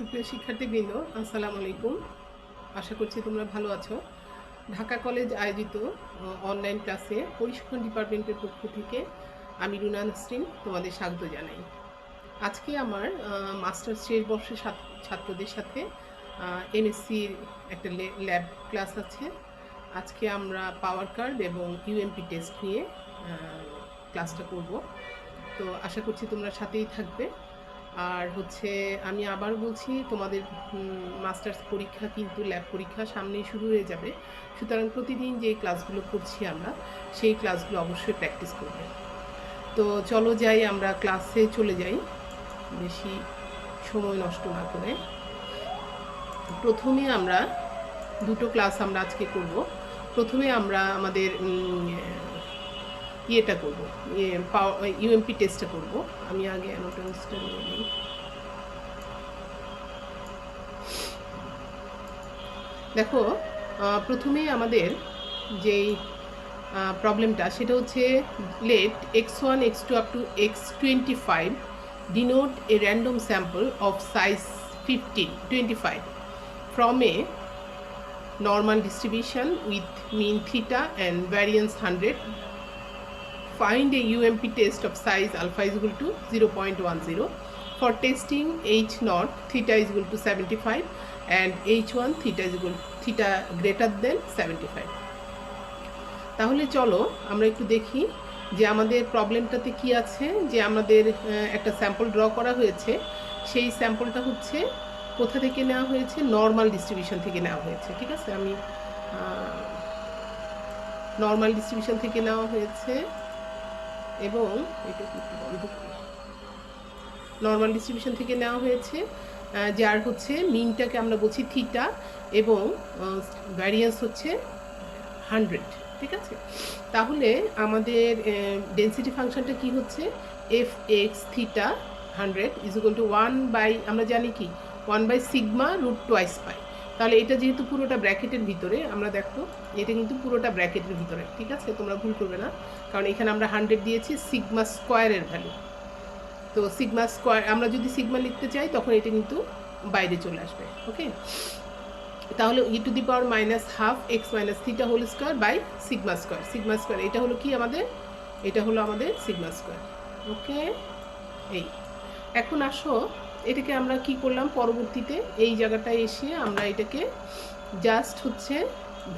সুপ্রিয় শিক্ষার্থীবৃন্দ, আসসালামু আলাইকুম। আশা করছি তোমরা ভালো আছো। ঢাকা কলেজ আয়োজিত অনলাইন ক্লাসে পরিসংখ্যান ডিপার্টমেন্টের পক্ষ থেকে আমি রুনা নাসরিন তোমাদের স্বাগত জানাই। আজকে আমার মাস্টার্স শেষ বর্ষের ছাত্রদের সাথে এমএসসির একটা ল্যাব ক্লাস আছে। আজকে আমরা পাওয়ার কার্ভ এবং ইউএমপি টেস্ট নিয়ে ক্লাসটা করব। তো আশা করছি তোমরা সাথেই থাকবে। আর আমি আবার বলছি, তোমাদের মাস্টার্স পরীক্ষা কিন্তু ল্যাব পরীক্ষা সামনেই শুরু হয়ে যাবে, সুতরাং প্রতিদিন যে ক্লাসগুলো করছি আমরা সেই ক্লাসগুলো অবশ্যই প্র্যাকটিস করবে। তো চলো যাই, আমরা ক্লাসে চলে যাই বেশি সময় নষ্ট না করে। প্রথমে আমরা দুটো ক্লাস আমরা আজকে করব। প্রথমে আমরা আমাদের ইয়েটা করবো, ইউএমপি টেস্টটা করব। আমি আগে অ্যানোটেন্সটা নিয়ে নিই। দেখো, প্রথমে আমাদের যেই প্রবলেমটা সেটা হচ্ছে late x1 x2 up to x25 denote a random sample of size 25 from a normal distribution with mean theta and variance 100. Find a UMP test of size alpha is equal to 0.10. For testing h0 theta is equal to 75 and h1 theta greater than 75. তাহলে চলো আমরা একটু দেখি যে আমাদের প্রবলেমটাতে কি আছে। যে আমাদের একটা স্যাম্পল ড্র করা হয়েছে, সেই স্যাম্পলটা হচ্ছে কোথা থেকে নেওয়া হয়েছে, নর্মাল ডিস্ট্রিবিউশন থেকে নেওয়া হয়েছে। ঠিক আছে, আমি নর্মাল ডিস্ট্রিবিউশন থেকে নেওয়া হয়েছে এবং এটা একটু বন্ধ করি। নর্মাল ডিস্ট্রিবিউশন থেকে নেওয়া হয়েছে, যার মিনটাকে আমরা বলছি থিটা এবং ভ্যারিয়েন্স হচ্ছে 100। ঠিক আছে, তাহলে আমাদের ডেন্সিটি ফাংশনটা কি হচ্ছে, F x theta 100 is equal two 1/, আমরা জানি কি 1/σ√2 পাই। তাহলে এটা যেহেতু পুরোটা ব্র্যাকেটের ভিতরে, আমরা দেখো এটা কিন্তু পুরোটা ব্র্যাকেটের ভিতরে। ঠিক আছে, তোমরা ভুল করবে না, কারণ এখানে আমরা 100 দিয়েছি সিগমা স্কোয়ারের ভ্যালু। তো সিগমা স্কোয়ার, আমরা যদি সিগমা লিখতে চাই তখন এটা কিন্তু বাইরে চলে আসবে। ওকে, তাহলে e to the power -12 x - theta whole square by sigma square. Sigma square এটা হলো কি আমাদের, এটা হলো আমাদের সিগমা স্কোয়ার। ওকে, এই এখন আসো এটাকে আমরা কি করলাম, পরবর্তীতে এই জায়গাটায় এসে আমরা এটাকে জাস্ট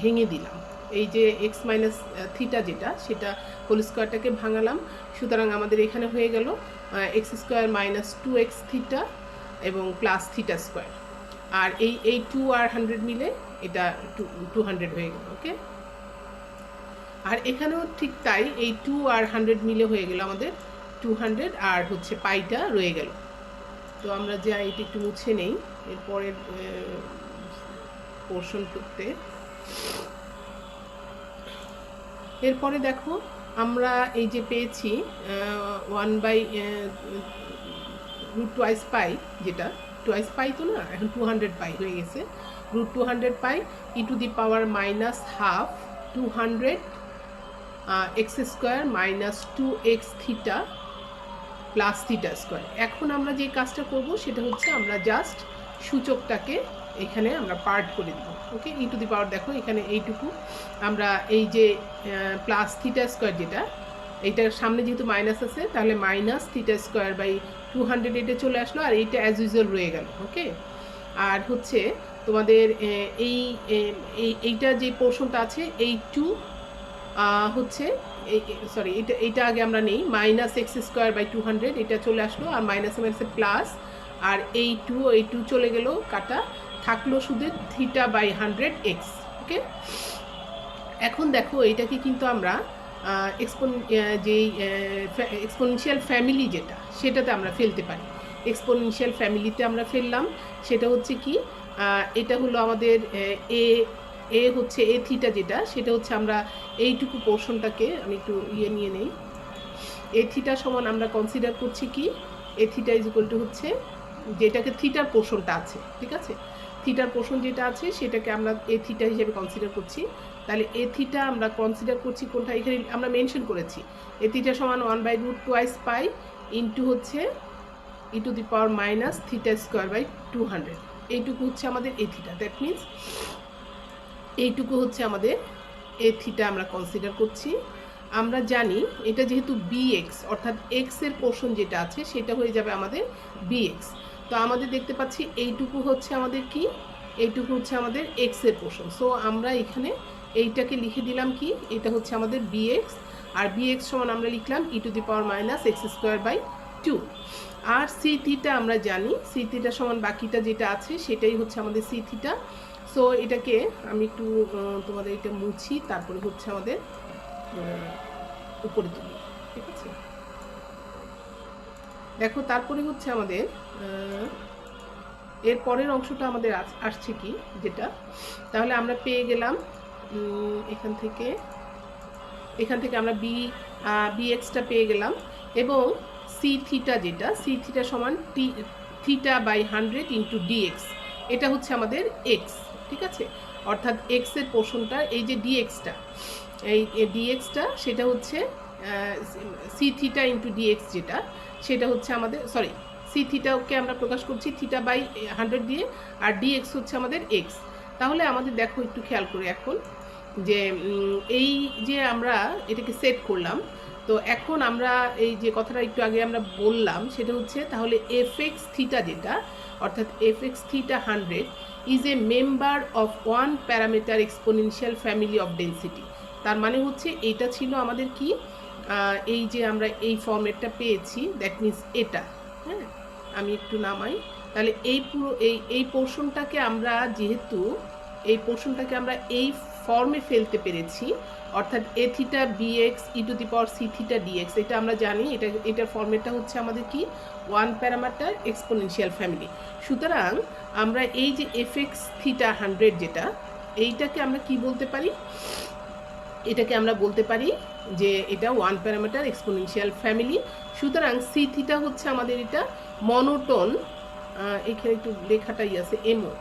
ভেঙে দিলাম। এই যে x - থিটা যেটা, সেটা হোল স্কোয়ারটাকে ভাঙালাম। সুতরাং আমাদের এখানে হয়ে গেল x² - 2x থিটা এবং প্লাস থিটা স্কোয়ার। আর এই 2 আর 100 মিলে এটা 200 হয়ে গেল। ওকে, আর এখানেও ঠিক তাই, এই 2 আর 100 মিলে হয়ে গেল আমাদের 200, আর পাইটা রয়ে গেল। তো আমরা যা এটা একটু মুছে নেই এরপরের পোর্শন করতে। এরপরে দেখো আমরা এই যে পেয়েছি 1/√2 পাই, যেটা 2 পাই তো না, এখন 200 পাই হয়ে গেছে। √200 pi e to the power -12 200 x² - 2x theta plus theta square. এখন আমরা যে কাজটা করব সেটা আমরা জাস্ট সূচকটাকে এখানে আমরা পার্ট করে দিব। ওকে, ই টু দি পাওয়ার দেখো এখানে এইটুকু আমরা এই যে প্লাস থিটা স্কোয়ার যেটা, এইটার সামনে যেহেতু মাইনাস আছে তাহলে -θ² 200 এটা চলে আসলো, আর এইটা অ্যাজ ইউজুয়াল রয়ে গেল। ওকে, আর তোমাদের এইটা যে পোর্শনটা আছে এই 2 সরি এইটা আগে আমরা নেই, -x² 200 এটা চলে আসলো, আর মাইনাসে মাইনাসে প্লাস, আর এই 2 চলে গেল কাটা, থাকলো শুধু θ/100x। ওকে, এখন দেখো এইটাকে কিন্তু আমরা যেই এক্সপোনেনশিয়াল ফ্যামিলি যেটা, সেটাতে আমরা ফেলতে পারি। এক্সপোনেনশিয়াল ফ্যামিলিতে আমরা ফেললাম, সেটা কি এটা হলো আমাদের এ থিটা যেটা, সেটা আমরা এইটুকু পোর্শনটাকে আমি একটু নিয়ে নেই। এ থিটা সমান আমরা কনসিডার করছি কি, এ থিটা ইজ ইকুয়াল টু যেটাকে থিটার পোর্শনটা আছে। ঠিক আছে, থিটার পোর্শন যেটা আছে সেটাকে আমরা এ থিটা হিসেবে কনসিডার করছি। তাহলে এ থিটা আমরা কনসিডার করছি কোনটা, এখানে আমরা মেনশন করেছি এ থিটা সমান 1/√2 pi into e to the power minus theta square by 200, এইটুকু হচ্ছে আমাদের এ থিটা। দ্যাট মিনস এইটুকু হচ্ছে আমাদের এ থিটা আমরা কনসিডার করছি। আমরা জানি এটা যেহেতু বিএক্স, অর্থাৎ এক্সের পোর্শন যেটা আছে সেটা হয়ে যাবে আমাদের বিএক্স। তো আমাদের দেখতে পাচ্ছি এইটুকু হচ্ছে আমাদের কি, এইটুকু হচ্ছে আমাদের এক্সের পোর্শন। সো আমরা এখানে এইটাকে লিখে দিলাম কি, এটা হচ্ছে আমাদের বিএক্স, আর বিএক্স সমান আমরা লিখলাম e to the power minus x square by 2। আর সি থিটা আমরা জানি, সি থিটা সমান বাকিটা যেটা আছে সেটাই হচ্ছে আমাদের সি থিটা। সো এটাকে আমি একটু তোমাদের এটা মুছি, তারপরে হচ্ছে আমাদের উপরে তুলি, ঠিক আছে। দেখো তারপরে হচ্ছে আমাদের এর পরের অংশটা আমাদের আসছে কি যেটা, তাহলে আমরা পেয়ে গেলাম এখান থেকে আমরা বিএক্সটা পেয়ে গেলাম, এবং সি থিটা যেটা, সি থিটা সমান থিটা বাই 100 ইন্টু ডিএক্স, এটা হচ্ছে আমাদের এক্স, ঠিক আছে। অর্থাৎ এক্সের পোর্শনটা এই যে ডিএক্সটা, এই ডিএক্সটা সেটা হচ্ছে সি থিটা ইন্টু ডিএক্স যেটা, সেটা হচ্ছে আমাদের, সরি, সি থিটাকে আমরা প্রকাশ করছি থিটা বাই 100 দিয়ে, আর ডিএক্স হচ্ছে আমাদের এক্স। তাহলে আমাদের দেখো একটু খেয়াল করে এখন যে এই যে আমরা এটাকে সেট করলাম, তো এখন আমরা এই যে কথাটা একটু আগে আমরা বললাম সেটা হচ্ছে, তাহলে এফ এক্স থিটা যেটা, অর্থাৎ F x theta 100 is a member of one parameter exponential family of density. তার মানে হচ্ছে এইটা ছিল আমাদের কি, এই যে আমরা এই ফর্মেটটা পেয়েছি, দ্যাট মিনস এটা, হ্যাঁ আমি একটু নামাই, তাহলে এই পুরো এই পোর্শনটাকে আমরা, যেহেতু এই পোর্শনটাকে আমরা এই ফর্মে ফেলতে পেরেছি, অর্থাৎ a theta b x e to the power c theta d x, এটা আমরা জানি, এটার ফর্মেটটা হচ্ছে আমাদের কি, ওয়ান প্যারামিটার এক্সপোনেনশিয়াল ফ্যামিলি। সুতরাং আমরা এই যে এফ এক্স থিটা 100 যেটা, এইটাকে আমরা কি বলতে পারি, এটাকে আমরা বলতে পারি যে এটা ওয়ান প্যারামিটার এক্সপোনেনশিয়াল ফ্যামিলি। সুতরাং সি থিটা হচ্ছে আমাদের এটা মনোটোন, এখানে একটু লেখাটাই আছে M O,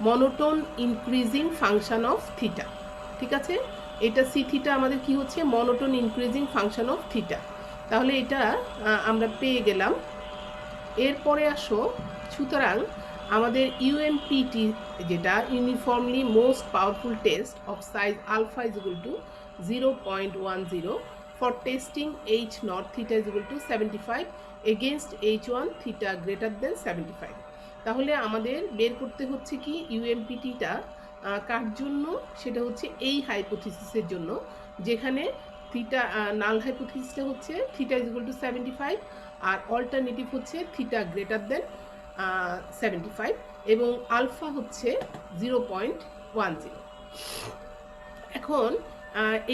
monotone increasing function of theta, ঠিক আছে। এটা সি থিটা আমাদের কি হচ্ছে, monotone increasing function of theta. তাহলে এটা আমরা পেয়ে গেলাম। এরপরে আসো, সুতরাং আমাদের ইউএমপিটি যেটা, uniformly most powerful test of size alpha is equal to 0.10 for testing h naught theta is equal to 75 against h1 theta greater than 75। তাহলে আমাদের বের করতে হচ্ছে কি ইউএমপিটিটা কার জন্য, সেটা হচ্ছে এই হাইপোথিসিসের জন্য, যেখানে থিটা নাল হাইপোথিসিসটা হচ্ছে থিটা ইজ ইকুয়াল টু 75 আর অল্টারনেটিভ হচ্ছে থিটা গ্রেটার দেন 75 এবং আলফা হচ্ছে 0.10। এখন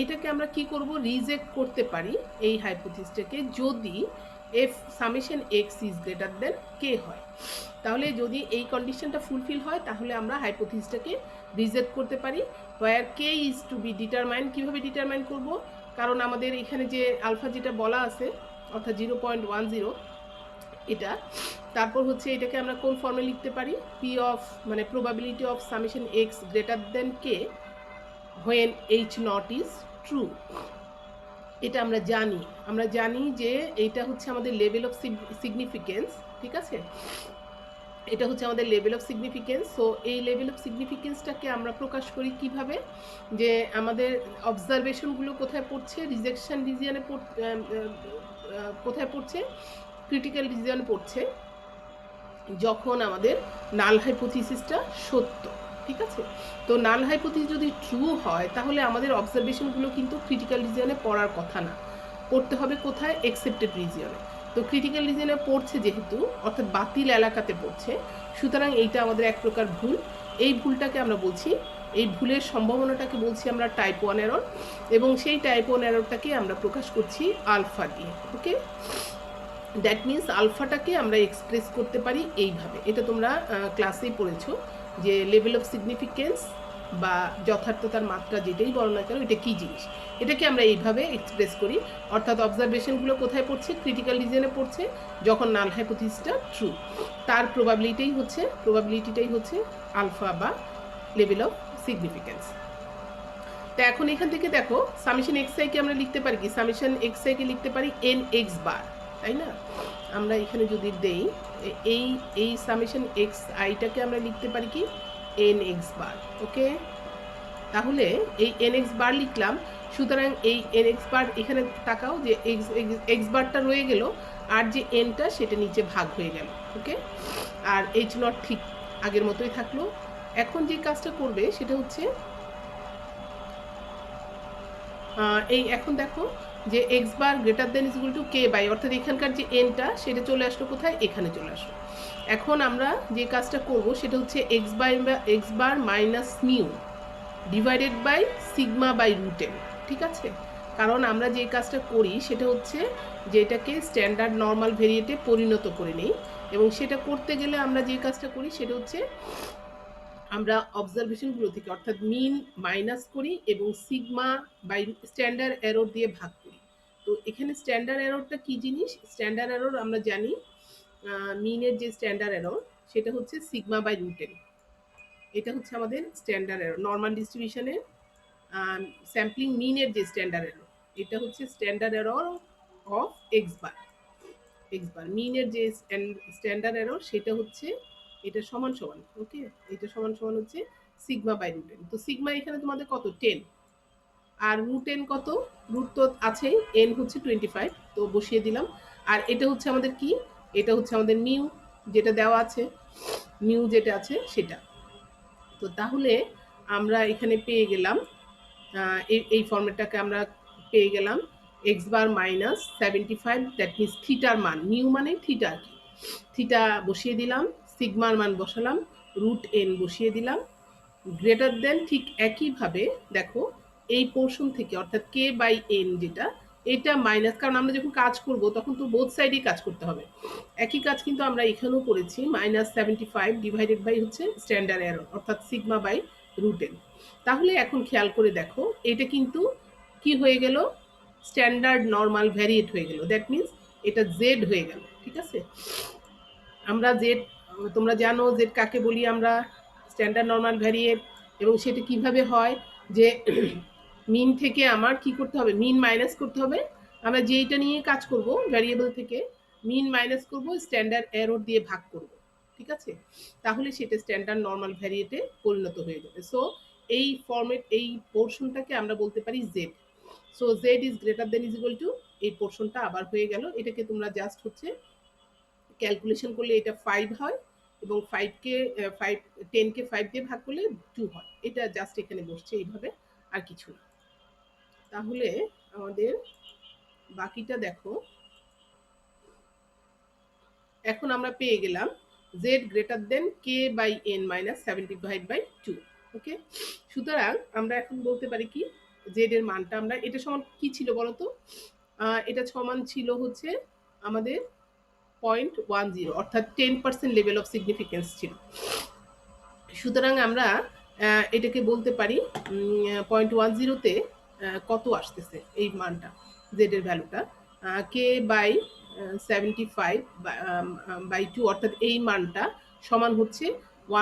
এইটাকে আমরা কি করব, রিজেক্ট করতে পারি এই হাইপোথিসটাকে যদি f summation x is greater than k হয়। তাহলে যদি এই কন্ডিশনটা ফুলফিল হয় তাহলে আমরা হাইপোথিসটাকে রিজেক্ট করতে পারি। Where k is to be determine, কীভাবে ডিটারমাইন করব, কারণ আমাদের এখানে যে আলফা যেটা বলা আছে অর্থাৎ 0.10 এটা, তারপর হচ্ছে এটাকে আমরা কোন ফর্মে লিখতে পারি, পি অফ মানে probability of summation x greater than K when h naught is true। এটা আমরা জানি যে এটা হচ্ছে আমাদের লেভেল অফ সিগনিফিকেন্স, ঠিক আছে, এটা হচ্ছে আমাদের লেভেল অফ সিগনিফিকেন্স। সো এই লেভেল অফ সিগনিফিকেন্সটাকে আমরা প্রকাশ করি কিভাবে, যে আমাদের অবজারভেশনগুলো কোথায় পড়ছে, রিজেকশন রিজিয়নে কোথায় পড়ছে, ক্রিটিক্যাল রিজিয়নে পড়ছে যখন আমাদের নাল হাইপোথিসিসটা সত্য, ঠিক আছে। তো নাল হাইপোথিসিস যদি ট্রু হয় তাহলে আমাদের অবজারভেশনগুলো কিন্তু ক্রিটিক্যাল রিজিয়নে পড়ার কথা না, পড়তে হবে কোথায়, অ্যাকসেপ্টেড রিজিয়নে। তো ক্রিটিক্যাল রিজিয়নে পড়ছে যেহেতু, অর্থাৎ বাতিল এলাকাতে পড়ছে, সুতরাং এইটা আমাদের এক প্রকার ভুল। এই ভুলটাকে আমরা বলছি, এই ভুলের সম্ভাবনাটাকে বলছি আমরা টাইপ 1 এরর, এবং সেই টাইপ 1 এররটাকে আমরা প্রকাশ করছি আলফা দিয়ে। ওকে, দ্যাট মিনস আলফাটাকে আমরা এক্সপ্রেস করতে পারি এইভাবে। এটা তোমরা ক্লাসেই পড়েছো যে লেভেল অফ সিগনিফিকেন্স বা যথার্থতার মাত্রা যেটাই বলো না কেন, এটা কী জিনিস, এটাকে আমরা এইভাবে এক্সপ্রেস করি। অর্থাৎ অবজারভেশনগুলো কোথায় পড়ছে, ক্রিটিক্যাল রিজিয়নে পড়ছে যখন নাল হাইপোথিসিসটা ট্রু, তার প্রবাবিলিটিটাই হচ্ছে আলফা বা লেভেল অফ সিগনিফিকেন্স। তো এখন এখান থেকে দেখো সামেশন এক্স আইকে আমরা লিখতে পারি কি, সামেশন এক্স আইকে লিখতে পারি এন এক্স বার, তাই না? আমরা এখানে যদি দেই এই এই সামেশন এক্স আইটাকে আমরা লিখতে পারি কি এন এক্স বার। ওকে, তাহলে এই এন এক্স বার লিখলাম। সুতরাং এই এন এক্স বার এখানে তাকাও যে এক্স এক্স বারটা রয়ে গেল, আর যে এনটা সেটা নিচে ভাগ হয়ে গেল। ওকে, আর এইচ নট ঠিক আগের মতোই থাকলো। এখন যে কাজটা করবে সেটা হচ্ছে এই এখন দেখো যে x bar greater than is equal to k by, অর্থাৎ এখানকার যে এনটা সেটা চলে আসলো কোথায়, এখানে চলে আসলো। এখন আমরা যে কাজটা করব সেটা হচ্ছে x bar minus mu divided by sigma by root n. ঠিক আছে, কারণ আমরা যে কাজটা করি সেটা হচ্ছে যে এটাকে স্ট্যান্ডার্ড নর্মাল ভেরিয়েটে পরিণত করে নিই, এবং সেটা করতে গেলে আমরা যে কাজটা করি সেটা হচ্ছে আমরা অবজারভেশনগুলো থেকে অর্থাৎ মিন মাইনাস করি এবং সিগমা বাই স্ট্যান্ডার্ড এরর দিয়ে ভাগ করি। তো এখানে স্ট্যান্ডার্ড এররটা কি জিনিস, স্ট্যান্ডার্ড এরর আমরা জানি মিনের যে স্ট্যান্ডার্ড এরর সেটা হচ্ছে সিগমা বাই রুট এন। এটা হচ্ছে আমাদের স্ট্যান্ডার্ড এরর নর্মাল ডিস্ট্রিবিউশনের স্যাম্পলিং মিনের যে স্ট্যান্ডার্ড এরর, এটা হচ্ছে standard error of x bar. X bar মিনের যে স্ট্যান্ডার্ড এরর সেটা হচ্ছে এটা সমান সমান। ওকে, এটা সমান সমান হচ্ছে সিগমা বাই রুট এন। তো সিগমা এখানে তোমাদের কত 10, আর রুট এন কত, রুট তো আছেই, এন হচ্ছে 25, তো বসিয়ে দিলাম। আর এটা হচ্ছে আমাদের কি, এটা হচ্ছে আমাদের মিউ যেটা দেওয়া আছে, মিউ যেটা আছে সেটা। তো তাহলে আমরা এখানে পেয়ে গেলাম এই ফর্মেটটাকে আমরা পেয়ে গেলাম x bar minus 75, that means থিটার মান, মিউ মানে থিটা আর কি, থিটা বসিয়ে দিলাম, সিগমার মান বসালাম, রুট এন বসিয়ে দিলাম, গ্রেটার দেন ঠিক একইভাবে দেখো এই পোর্শন থেকে অর্থাৎ কে বাই এন যেটা, এটা মাইনাস, কারণ আমরা যখন কাজ করব তখন তো বোথ সাইডেই কাজ করতে হবে। একই কাজ কিন্তু আমরা এখানেও করেছি, মাইনাস 75 ডিভাইডেড বাই হচ্ছে স্ট্যান্ডার্ড এরর অর্থাৎ সিগমা বাই রুট এন। তাহলে এখন খেয়াল করে দেখো এটা কিন্তু কি হয়ে গেল, স্ট্যান্ডার্ড নর্মাল ভ্যারিয়েট হয়ে গেল, দ্যাট মিনস এটা জেড হয়ে গেল। ঠিক আছে, আমরা জেড, তোমরা জানো জেড কাকে বলি আমরা, স্ট্যান্ডার্ড নর্মাল ভ্যারিয়েট। এবং সেটা কিভাবে হয় যে মিন থেকে আমার কি করতে হবে, মিন মাইনাস করতে হবে। আমরা যেইটা নিয়ে কাজ করব ভ্যারিয়েবল থেকে মিন মাইনাস করব, স্ট্যান্ডার্ড এরর দিয়ে ভাগ করব। ঠিক আছে, তাহলে সেটা স্ট্যান্ডার্ড নর্মাল ভ্যারিয়েটে পরিণত হয়ে যাবে। সো এই ফর্মেট এই পোর্শনটাকে আমরা বলতে পারি Z. So Z is greater than is equal two, এই পোর্শনটা আবার হয়ে গেল। এটাকে তোমরা জাস্ট হচ্ছে ক্যালকুলেশন করলে এটা 5 হয়, এবং 10কে 5 দিয়ে ভাগ করলে 2 হয়। এটা জাস্ট এখানে বসছে এইভাবে, আর কিছু না। তাহলে আমাদের বাকিটা দেখো, এখন আমরা পেয়ে গেলাম z greater than k by n minus 75/2। Okay, সুতরাং আমরা এখন বলতে পারি কি z এর মানটা আমরা, এটা সমান কি ছিল বলতো, এটা সমান ছিল হচ্ছে আমাদের 0.10 অর্থাৎ 10% লেভেল অফ সিগনিফিকেন্স ছিল। সুতরাং আমরা এটাকে বলতে পারি 0.10তে কত আসতেছে এই মানটা, জেড এর ভ্যালুটা কে বাই 75/2 অর্থাৎ এই মানটা সমান হচ্ছে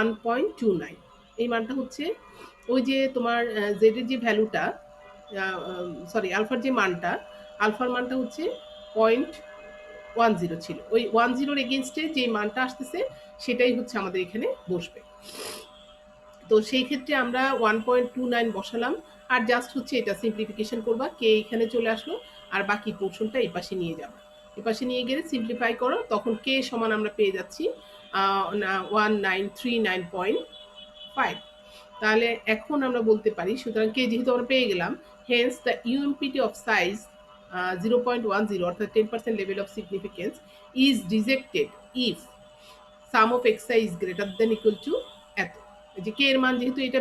1.29। এই মানটা হচ্ছে ওই যে তোমার জেড এর যে ভ্যালুটা, সরি আলফার যে মানটা, আলফার মানটা হচ্ছে 0.10 ছিল, ওই 10 এগেনস্টে যে মানটা আসতেছে সেটাই হচ্ছে আমাদের এখানে বসবে। তো সেই ক্ষেত্রে আমরা 1.29 বসালাম, আর জাস্ট হচ্ছে এটা সিম্পলিফিকেশন করবা, কে এখানে চলে আসলো, আর বাকি পোর্শনটা এই পাশে নিয়ে যাবো। এ পাশে নিয়ে গেলে সিম্পলিফাই করো, তখন কে সমান আমরা পেয়ে যাচ্ছি 1939.5। তাহলে এখন আমরা বলতে পারি, সুতরাং কে যেহেতু আমরা পেয়ে গেলাম, হেন্স দ্য ইউএমপিটি অফ সাইজ 0.10 অর্থাৎ 10% level of significance is rejected if some of x I is greater then equal two এত। যে কে এর মান যেহেতু এটা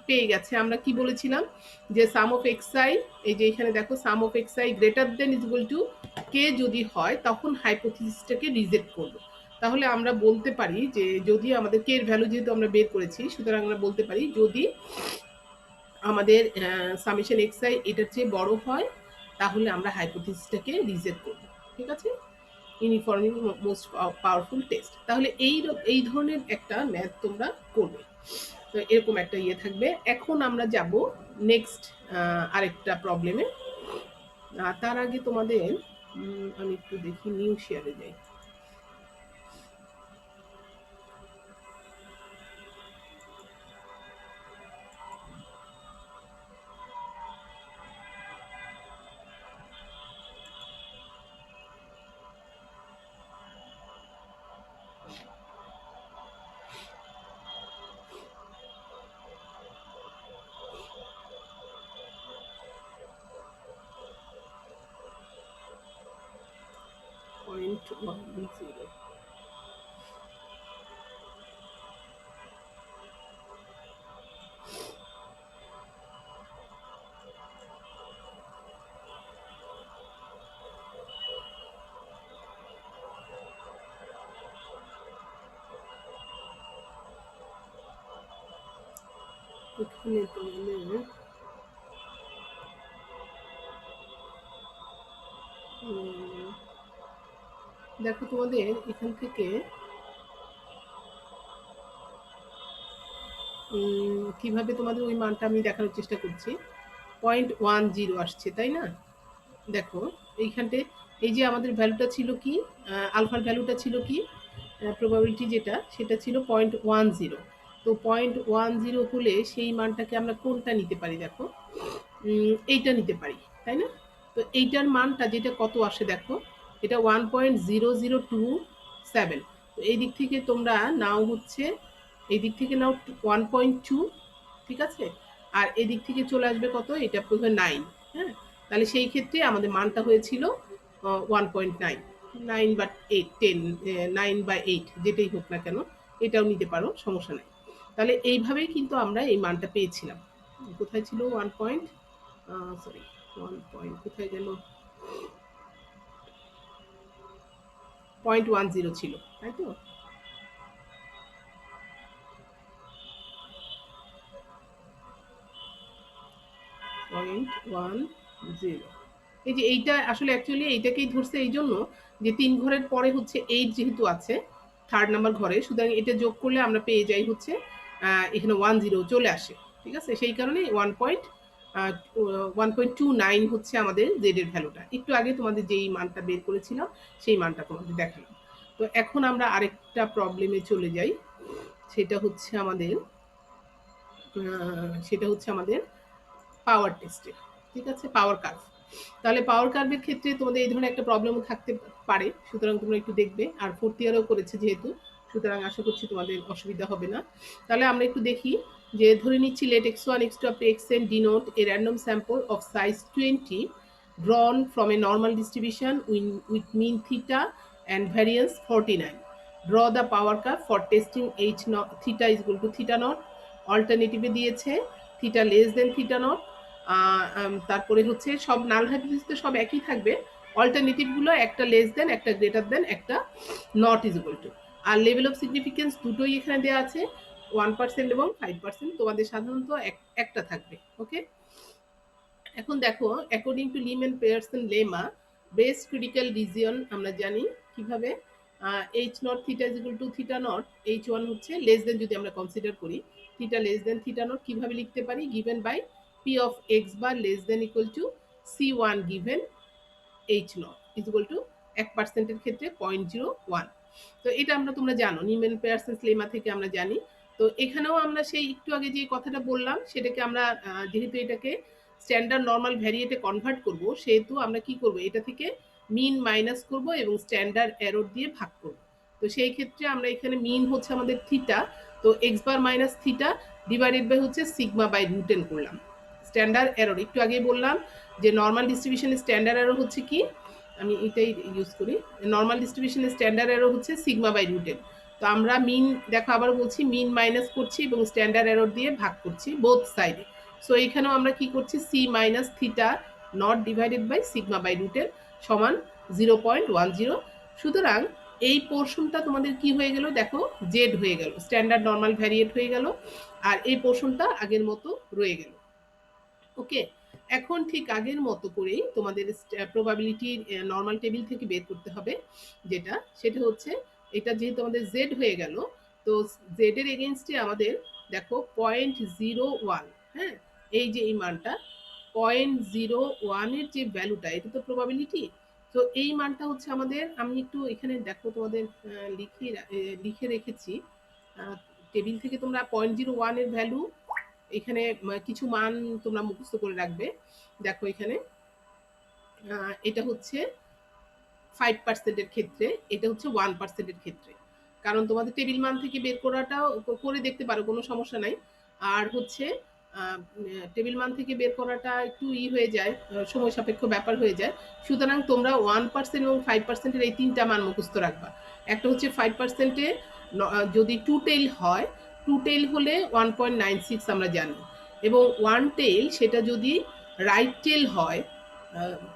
পেয়ে গেছে, আমরা কি বলেছিলাম যে সাম অফ এক্স আই, এই যে এখানে দেখো sum of x i greater than is equal to k যদি হয় তখন হাইপোথিসিসটাকে রিজেক্ট করব। তাহলে আমরা বলতে পারি যে যদি আমাদের কে এর ভ্যালু যেহেতু আমরা বের করেছি, সুতরাং আমরা বলতে পারি যদি আমাদের সামেশন এক্স আই এটার চেয়ে বড় হয় তাহলে আমরা হাইপোথিসিসটাকে রিজেক্ট করব। ঠিক আছে, ইউনিফর্মিং মোস্ট পাওয়ারফুল টেস্ট। তাহলে এই ধরনের একটা ম্যাথ তোমরা করবে, তো এরকম একটা ইয়ে থাকবে। এখন আমরা যাব নেক্সট আরেকটা প্রবলেমে। তার আগে তোমাদের আমি একটু দেখি, নিউ শেয়ারে যাই। পয়েন্ট 10। এখানে তোমাদের দেখো, তোমাদের এখান থেকে কিভাবে তোমাদের ওই মানটা আমি দেখানোর চেষ্টা করছি। 0.10 আসছে, তাই না? দেখো এইখানটায় এই যে আমাদের ভ্যালুটা ছিল কি, আলফার ভ্যালুটা ছিল কি, প্রবাবিলিটি যেটা সেটা ছিল 0.10। তো 0.10 হলে সেই মানটাকে আমরা কোনটা নিতে পারি? দেখো এইটা নিতে পারি, তাই না? তো এইটার মানটা যেটা কত আসে দেখো, এটা 1.0027। তো এই দিক থেকে তোমরা নাও হচ্ছে, এই দিক থেকে নাও 1.2, ঠিক আছে? আর এদিক থেকে চলে আসবে কত, এটা প্রথমে 9। হ্যাঁ, তাহলে সেই ক্ষেত্রে আমাদের মানটা হয়েছিল 1.9, 9 বা 8, 10, 9/8 যেটাই হোক না কেন, এটাও নিতে পারো, সমস্যা নেই। তাহলে এইভাবেই কিন্তু আমরা এই মানটা পেয়েছিলাম। কোথায় ছিল 1 পয়েন্ট, সরি 1 পয়েন্ট কোথায় গেল, 0.10 ছিল, তাই তো? 0.10। এই যে এইটা আসলে অ্যাকচুয়ালি এইটাকেই ধরছে এই জন্য যে 3 ঘরের পরে হচ্ছে 8 যেহেতু আছে থার্ড নাম্বার ঘরে, সুতরাং এটা যোগ করলে আমরা পেয়ে যাই হচ্ছে এখানে 10 চলে আসে, ঠিক আছে? সেই কারণে 1.29 হচ্ছে আমাদের জেড এর ভ্যালুটা। একটু আগে তোমাদের যেই মানটা বের করেছিলাম সেই মানটা তোমাদের দেখালাম। তো এখন আমরা আরেকটা প্রবলেমে চলে যাই। সেটা হচ্ছে আমাদের পাওয়ার টেস্টে, ঠিক আছে? পাওয়ার কার্ভ। তাহলে পাওয়ার কার্ভের ক্ষেত্রে তোমাদের এই ধরনের একটা প্রবলেমও থাকতে পারে, সুতরাং তোমরা একটু দেখবে। আর ফোর্থ ইয়ারেও করেছে যেহেতু, সুতরাং আশা করছি তোমাদের অসুবিধা হবে না। তাহলে আমরা একটু দেখি যে ধরে নিচ্ছি let x1 x2 up to xn denote a random sample of size 20 drawn from a normal distribution with mean theta and variance 49. Draw the power curve for testing h naught, theta is equal to theta naught। অল্টারনেটিভে দিয়েছে theta less than theta not. তারপরে হচ্ছে সব নাল হাইপোথিসিসে সব একই থাকবে, অল্টারনেটিভগুলো একটা less than, একটা greater than, একটা নট ইজ ইকুয়াল টু। আর লেভেল অফ সিগনিফিকেন্স দুটোই এখানে দেওয়া আছে, 1% এবং 5%। তোমাদের সাধারণত একটা থাকবে, ওকে? এখন দেখো, according to Neyman and Pearson lemma, best critical region আমরা জানি কিভাবে, H naught theta is equal to theta naught, H one হচ্ছে লেস দেন, যদি আমরা কনসিডার করি theta less than theta naught, কিভাবে লিখতে পারি? Given by p of x bar less than equal to c one given H naught is equal to 1%-এর ক্ষেত্রে 0.01। তো এটা আমরা, তোমরা জানো নিউম্যান পেয়ারসন্স লেমা থেকে আমরা জানি। তো এখানেও আমরা সেই একটু আগে যে কথাটা বললাম সেটাকে আমরা যেহেতু এটাকে স্ট্যান্ডার্ড নর্মাল ভ্যারিয়েটে কনভার্ট করব, সেহেতু আমরা কি করব, এটা থেকে মিন মাইনাস করব এবং স্ট্যান্ডার্ড এরর দিয়ে ভাগ করব। তো সেই ক্ষেত্রে আমরা এখানে মিন হচ্ছে আমাদের থিটা, তো x bar minus theta divided by হচ্ছে সিগমা বাই রুটেন করলাম। স্ট্যান্ডার্ড এরর একটু আগে বললাম যে নর্মাল ডিস্ট্রিবিউশনের স্ট্যান্ডার্ড এরর হচ্ছে কি, আমি এটাই ইউজ করি, নর্মাল ডিস্ট্রিবিউশনের স্ট্যান্ডার্ড এরর হচ্ছে সিগমা বাই রুটেন। তো আমরা মিন, দেখো আবার বলছি, মিন মাইনাস করছি এবং স্ট্যান্ডার্ড এরর দিয়ে ভাগ করছি বোথ সাইডে। সো এখানেও আমরা কি করছি, c minus theta naught divided by sigma by root n সমান 0.10। সুতরাং এই পোর্শনটা তোমাদের কি হয়ে গেল দেখো, জেড হয়ে গেল, স্ট্যান্ডার্ড নর্মাল ভ্যারিয়েট হয়ে গেল, আর এই পোর্শনটা আগের মতো রয়ে গেল, ওকে? এখন ঠিক আগের মতো করেই তোমাদের প্রবাবিলিটি নর্মাল টেবিল থেকে বের করতে হবে, যেটা সেটা হচ্ছে এটা যেহেতু আমাদের জেড হয়ে গেল, তো জেড এর এগেনস্টে আমাদের দেখো 0.01, হ্যাঁ, এই যে এই মানটা 0.01 এর যে ভ্যালুটা, এটা তো প্রবাবিলিটি, তো এই মানটা হচ্ছে আমাদের, আমি একটু এখানে দেখো তোমাদের লিখে রেখেছি টেবিল থেকে। তোমরা 0.01 এর ভ্যালু এখানে কিছু মান তোমরা মুখস্থ করে রাখবে। দেখো এখানে এটা হচ্ছে 5% এর ক্ষেত্রে, এটা হচ্ছে 1% এর ক্ষেত্রে। কারণ তোমাদের টেবিল মান থেকে বের করাটাও করে দেখতে পারো, কোনো সমস্যা নাই। আর হচ্ছে টেবিল মান থেকে বের করাটা একটু হয়ে যায়, সময় সাপেক্ষ ব্যাপার হয়ে যায়। সুতরাং তোমরা 1% এবং 5%-এর এই তিনটা মান মুখস্থ রাখবা। একটা হচ্ছে 5%-এ যদি 2 টেইল হয়, 2 টেইল হলে 1.96 আমরা জানি, এবং 1 টেইল সেটা যদি রাইট টেল হয়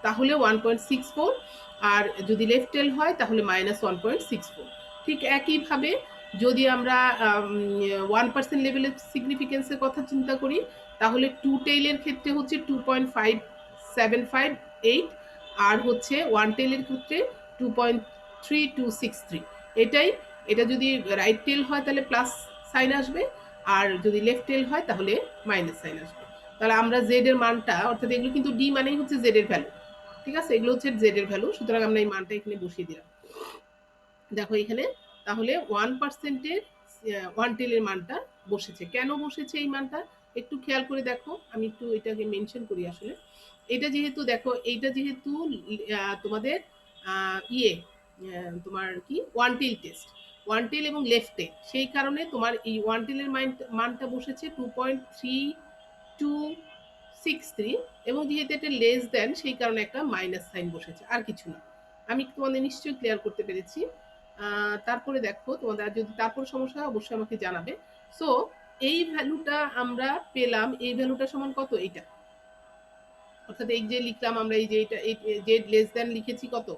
তাহলে 1.64, আর যদি লেফট টেল হয় তাহলে -1.64। ঠিক একইভাবে যদি আমরা 1% লেভেলের সিগনিফিকেন্সের কথা চিন্তা করি, তাহলে 2 টেইলের ক্ষেত্রে হচ্ছে 2.5758, আর হচ্ছে 1 টেইলের ক্ষেত্রে 2.3263। এটাই, এটা যদি রাইট টেল হয় তাহলে প্লাস সাইন আসবে, আর যদি লেফট টেল হয় তাহলে মাইনাস সাইন আসবে। তাহলে আমরা জেড এর মানটা, অর্থাৎ এগুলো কিন্তু ডি মানেই হচ্ছে জেড এর ভ্যালু, ঠিক আছে, এগুলো হচ্ছে জেড এর ভ্যালু। সুতরাং আমরা এই মানটা এখানে বসিয়ে দিলাম। দেখো এখানে তাহলে 1%-এর 1 টেলের মানটা বসেছে। কেন বসেছে এই মানটা একটু খেয়াল করে দেখো, আমি একটু এটাকে মেনশন করি। আসলে এটা যেহেতু দেখো, এইটা যেহেতু তোমাদের তোমার কি 1 টেল টেস্ট, 1 টেল এবং লেফট টেল, সেই কারণে তোমার এই 1 টেলের মানটা বসেছে 2.3263, এবং যেহেতু এটা লেস দেন সেই কারণে একটা মাইনাস সাইন বসেছে, আর কিছু না। আমি তোমাদের নিশ্চয়ই ক্লিয়ার করতে পেরেছি। তারপরে দেখো, তোমাদের যদি তারপর সমস্যা হয় অবশ্যই আমাকে জানাবে। সো এই ভ্যালুটা আমরা পেলাম, এই ভ্যালুটা সমান কত, এইটা, অর্থাৎ এই যে লিখলাম আমরা, এই যে এটা যে লেস দেন লিখেছি কত,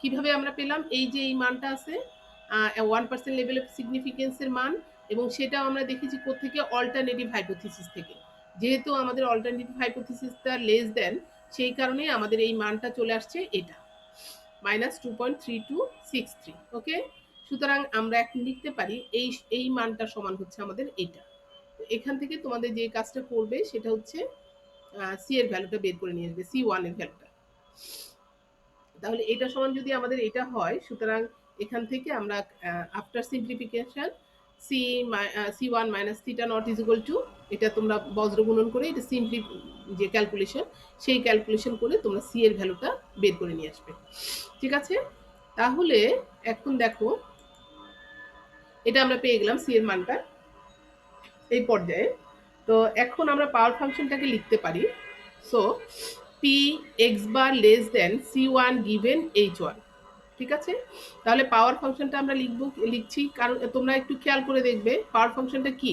কিভাবে আমরা পেলাম, এই যে এই মানটা আছে 1% লেভেল অফ সিগনিফিকেন্সের মান, এবং সেটাও আমরা দেখেছি কোত্থেকে, অল্টারনেটিভ হাইপোথিসিস থেকে। যেহেতু আমাদের অল্টারনেটিভ হাইপোথিসিসটা লেস দেন, সেই কারণে আমাদের এই মানটা চলে আসছে এটা -2.3263। ওকে, সুতরাং আমরা এখন লিখতে পারি এই মানটা সমান হচ্ছে আমাদের এটা। এখান থেকে তোমাদের যে কাজটা করবে সেটা হচ্ছে সি এর ভ্যালুটা বের করে নিয়ে আসবে, C1 এর ভ্যালুটা। তাহলে এটা সমান যদি আমাদের এটা হয়, সুতরাং এখান থেকে আমরা after simplification C1 minus theta not is equal two, এটা তোমরা বজ্র গুণন করে, এটা সিম্পলি যে ক্যালকুলেশন, সেই ক্যালকুলেশন করে তোমরা সি এর ভ্যালুটা বের করে নিয়ে আসবে। ঠিক আছে, তাহলে এখন দেখো এটা আমরা পেয়ে গেলাম সি এর মানটা এই পর্যায়ে। তো এখন আমরা পাওয়ার ফাংশনটাকে লিখতে পারি। So p x bar less than C1 given H1। ঠিক আছে, তাহলে পাওয়ার ফাংশনটা আমরা লিখছি, কারণ তোমরা একটু খেয়াল করে দেখবে পাওয়ার ফাংশনটা কি,